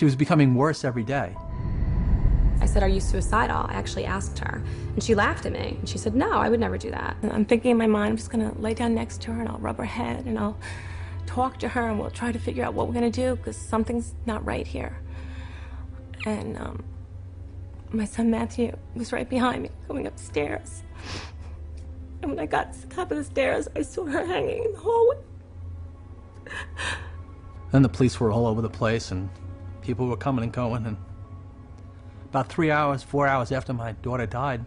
was becoming worse every day. I said, are you suicidal? I actually asked her. And she laughed at me. And she said, no, I would never do that. I'm thinking in my mind, I'm just going to lay down next to her and I'll rub her head and I'll talk to her and we'll try to figure out what we're going to do because something's not right here. And my son Matthew was right behind me going upstairs. And when I got to the top of the stairs, I saw her hanging in the hallway. Then the police were all over the place and people were coming and going, and about 3 hours, 4 hours after my daughter died,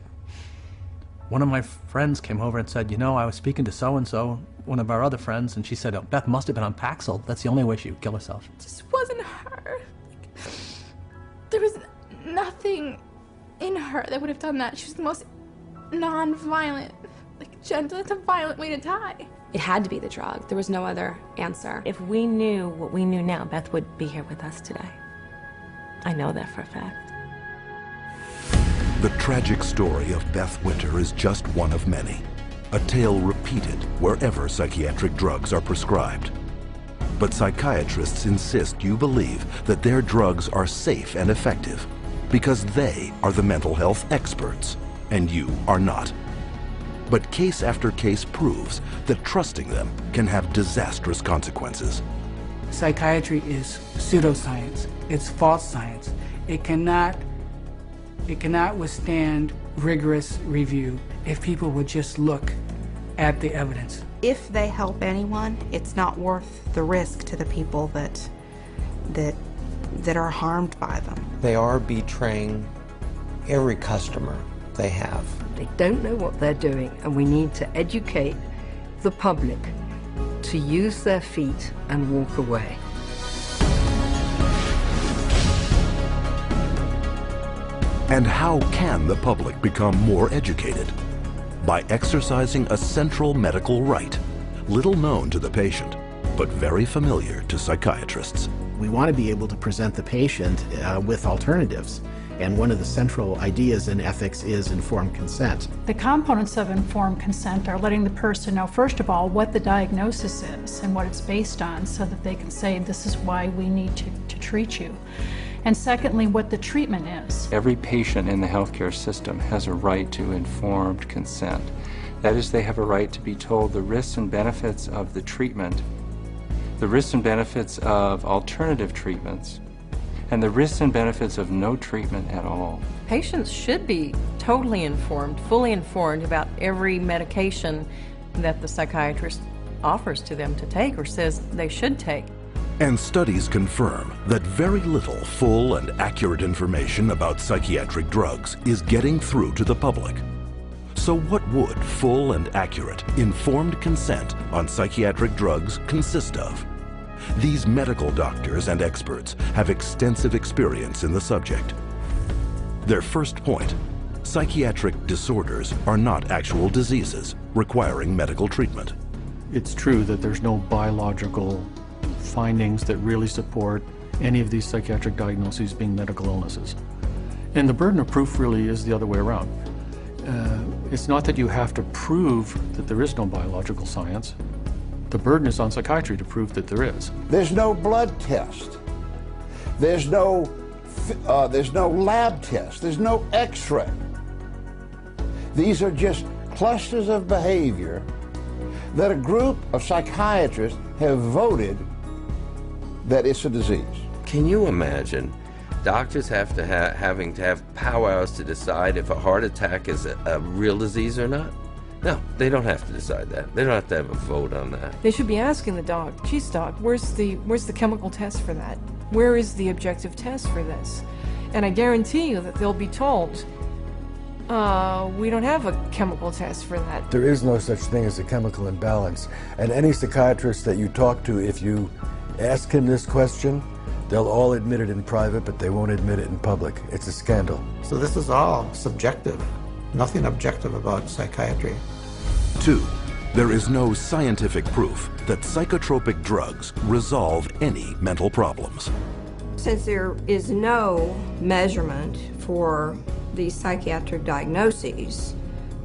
one of my friends came over and said, you know, I was speaking to so-and-so, one of our other friends, and she said, oh, Beth must have been on Paxil. That's the only way she would kill herself. It just wasn't her. There was nothing in her that would have done that. She was the most non-violent, gentle. It's a violent way to die. It had to be the drug. There was no other answer. If we knew what we knew now, Beth would be here with us today. I know that for a fact. The tragic story of Beth Winter is just one of many, a tale repeated wherever psychiatric drugs are prescribed. But psychiatrists insist you believe that their drugs are safe and effective because they are the mental health experts and you are not. But case after case proves that trusting them can have disastrous consequences. Psychiatry is pseudoscience. It's false science. It cannot withstand rigorous review if people would just look at the evidence. If they help anyone, it's not worth the risk to the people that are harmed by them. They are betraying every customer they have. They don't know what they're doing, and we need to educate the public to use their feet and walk away. And how can the public become more educated? By exercising a central medical right, little known to the patient, but very familiar to psychiatrists. We want to be able to present the patient with alternatives. And one of the central ideas in ethics is informed consent. The components of informed consent are letting the person know, first of all, what the diagnosis is and what it's based on, so that they can say, this is why we need to treat you. And secondly, what the treatment is. Every patient in the healthcare system has a right to informed consent. That is, they have a right to be told the risks and benefits of the treatment, the risks and benefits of alternative treatments, and the risks and benefits of no treatment at all. Patients should be totally informed, fully informed about every medication that the psychiatrist offers to them to take or says they should take. And studies confirm that very little full and accurate information about psychiatric drugs is getting through to the public. So what would full and accurate, informed consent on psychiatric drugs consist of? These medical doctors and experts have extensive experience in the subject. Their first point, psychiatric disorders are not actual diseases requiring medical treatment. It's true that there's no biological findings that really support any of these psychiatric diagnoses being medical illnesses. And the burden of proof really is the other way around. It's not that you have to prove that there is no biological science. The burden is on psychiatry to prove that there is. There's no blood test. There's no lab test. There's no x-ray. These are just clusters of behavior that a group of psychiatrists have voted that it's a disease. Can you imagine doctors having to have powwows to decide if a heart attack is a real disease or not? No, they don't have to decide that. They don't have to have a vote on that. They should be asking the doc, geez doc, where's the chemical test for that? Where is the objective test for this? And I guarantee you that they'll be told, we don't have a chemical test for that. There is no such thing as a chemical imbalance. And any psychiatrist that you talk to, if you ask him this question, they'll all admit it in private, but they won't admit it in public. It's a scandal. So this is all subjective. Nothing objective about psychiatry. 2, there is no scientific proof that psychotropic drugs resolve any mental problems. Since there is no measurement for these psychiatric diagnoses,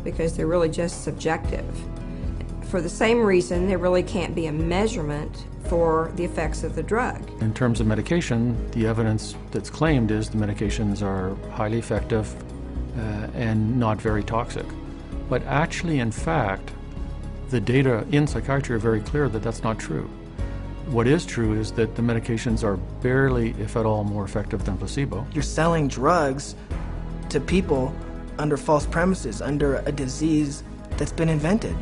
because they're really just subjective, for the same reason there really can't be a measurement for the effects of the drug. In terms of medication, the evidence that's claimed is the medications are highly effective and not very toxic. But actually, in fact, the data in psychiatry are very clear that that's not true. What is true is that the medications are barely, if at all, more effective than placebo. You're selling drugs to people under false premises, under a disease that's been invented.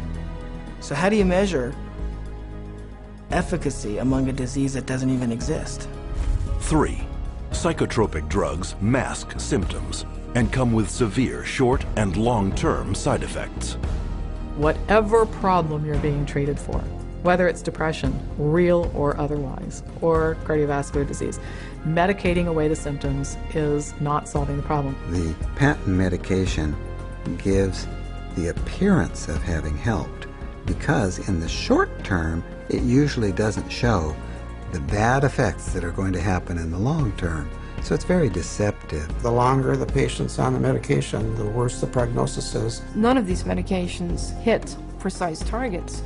So how do you measure efficacy among a disease that doesn't even exist? 3, psychotropic drugs mask symptoms and come with severe short and long-term side effects. Whatever problem you're being treated for, whether it's depression, real or otherwise, or cardiovascular disease, medicating away the symptoms is not solving the problem. The patent medication gives the appearance of having helped because in the short term, it usually doesn't show the bad effects that are going to happen in the long term. So it's very deceptive. The longer the patient's on the medication, the worse the prognosis is. None of these medications hit precise targets.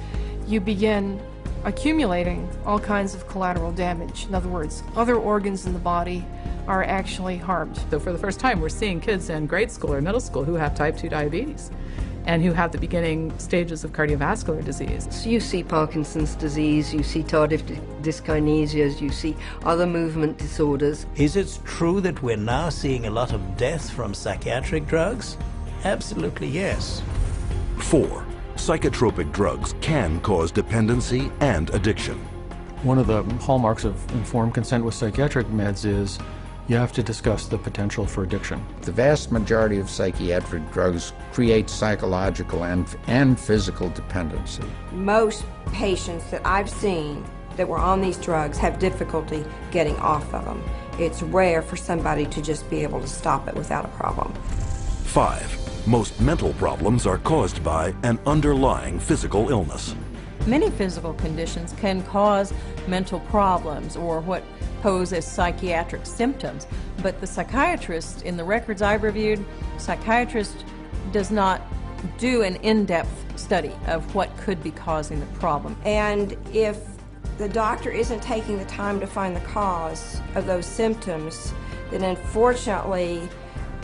You begin accumulating all kinds of collateral damage. In other words, other organs in the body are actually harmed. So for the first time, we're seeing kids in grade school or middle school who have type 2 diabetes and who have the beginning stages of cardiovascular disease. So you see Parkinson's disease, you see tardive dyskinesias, you see other movement disorders. Is it true that we're now seeing a lot of death from psychiatric drugs? Absolutely yes. 4, psychotropic drugs can cause dependency and addiction. One of the hallmarks of informed consent with psychiatric meds is you have to discuss the potential for addiction. The vast majority of psychiatric drugs create psychological and physical dependency. Most patients that I've seen that were on these drugs have difficulty getting off of them. It's rare for somebody to just be able to stop it without a problem. 5. Most mental problems are caused by an underlying physical illness. Many physical conditions can cause mental problems or what pose as psychiatric symptoms, but the psychiatrist, in the records I've reviewed, psychiatrist does not do an in-depth study of what could be causing the problem. And if the doctor isn't taking the time to find the cause of those symptoms, then unfortunately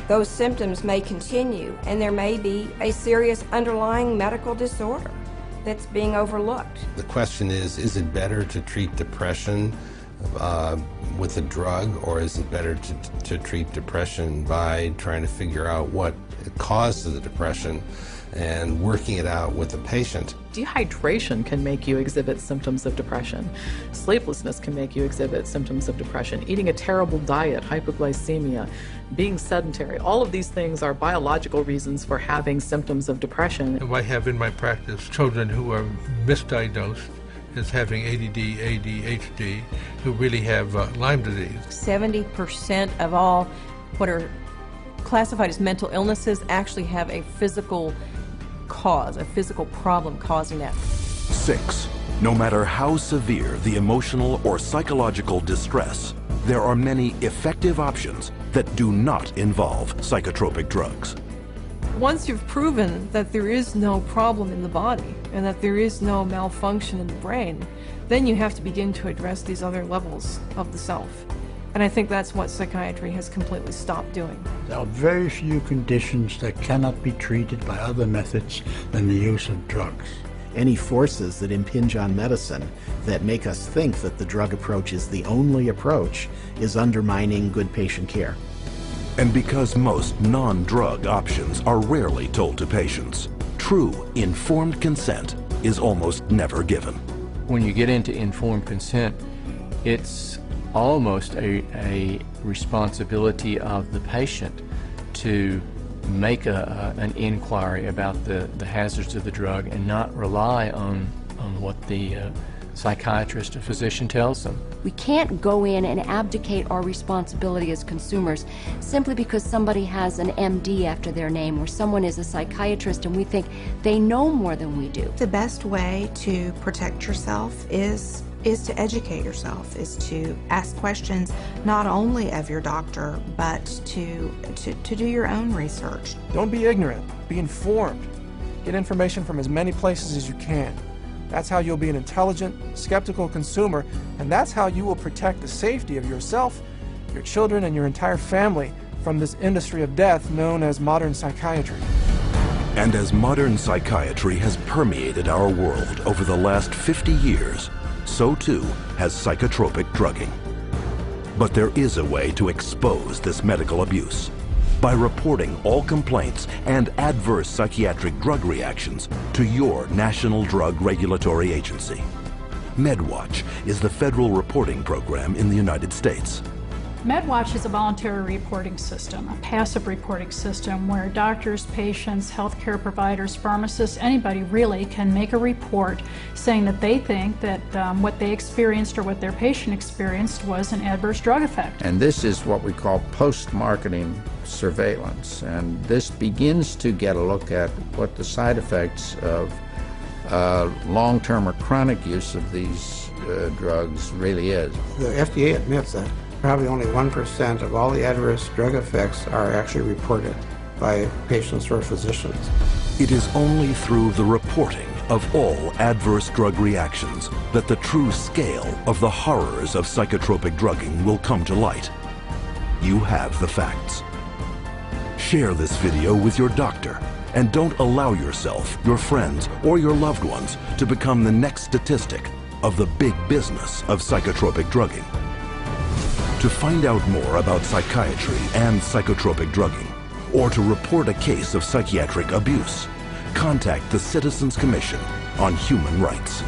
those symptoms may continue and there may be a serious underlying medical disorder that's being overlooked. The question is it better to treat depression with a drug, or is it better to treat depression by trying to figure out what caused the depression and working it out with the patient? Dehydration can make you exhibit symptoms of depression. Sleeplessness can make you exhibit symptoms of depression. Eating a terrible diet, hypoglycemia, being sedentary, all of these things are biological reasons for having symptoms of depression. I have in my practice children who are misdiagnosed as having ADD, ADHD, who really have Lyme disease. 70% of all what are classified as mental illnesses actually have a physical cause, a physical problem causing that. 6. No matter how severe the emotional or psychological distress, there are many effective options that do not involve psychotropic drugs. Once you've proven that there is no problem in the body and that there is no malfunction in the brain, then you have to begin to address these other levels of the self. And I think that's what psychiatry has completely stopped doing. There are very few conditions that cannot be treated by other methods than the use of drugs. Any forces that impinge on medicine that make us think that the drug approach is the only approach is undermining good patient care. And because most non-drug options are rarely told to patients, true informed consent is almost never given. When you get into informed consent, it's almost a responsibility of the patient to make an inquiry about the hazards of the drug and not rely on what the psychiatrist or physician tells them. We can't go in and abdicate our responsibility as consumers simply because somebody has an MD after their name or someone is a psychiatrist and we think they know more than we do. The best way to protect yourself is to educate yourself, is to ask questions not only of your doctor, but to do your own research. Don't be ignorant, be informed. Get information from as many places as you can. That's how you'll be an intelligent, skeptical consumer, and that's how you will protect the safety of yourself, your children, and your entire family from this industry of death known as modern psychiatry. And as modern psychiatry has permeated our world over the last 50 years, so too has psychotropic drugging. But there is a way to expose this medical abuse by reporting all complaints and adverse psychiatric drug reactions to your National Drug Regulatory Agency. MedWatch is the federal reporting program in the United States. MedWatch is a voluntary reporting system, a passive reporting system where doctors, patients, healthcare providers, pharmacists, anybody really can make a report saying that they think that what they experienced or what their patient experienced was an adverse drug effect. And this is what we call post-marketing surveillance. And this begins to get a look at what the side effects of long-term or chronic use of these drugs really is. The FDA admits that probably only 1% of all the adverse drug effects are actually reported by patients or physicians. It is only through the reporting of all adverse drug reactions that the true scale of the horrors of psychotropic drugging will come to light. You have the facts. Share this video with your doctor and don't allow yourself, your friends, or your loved ones to become the next statistic of the big business of psychotropic drugging. To find out more about psychiatry and psychotropic drugging, or to report a case of psychiatric abuse, contact the Citizens Commission on Human Rights.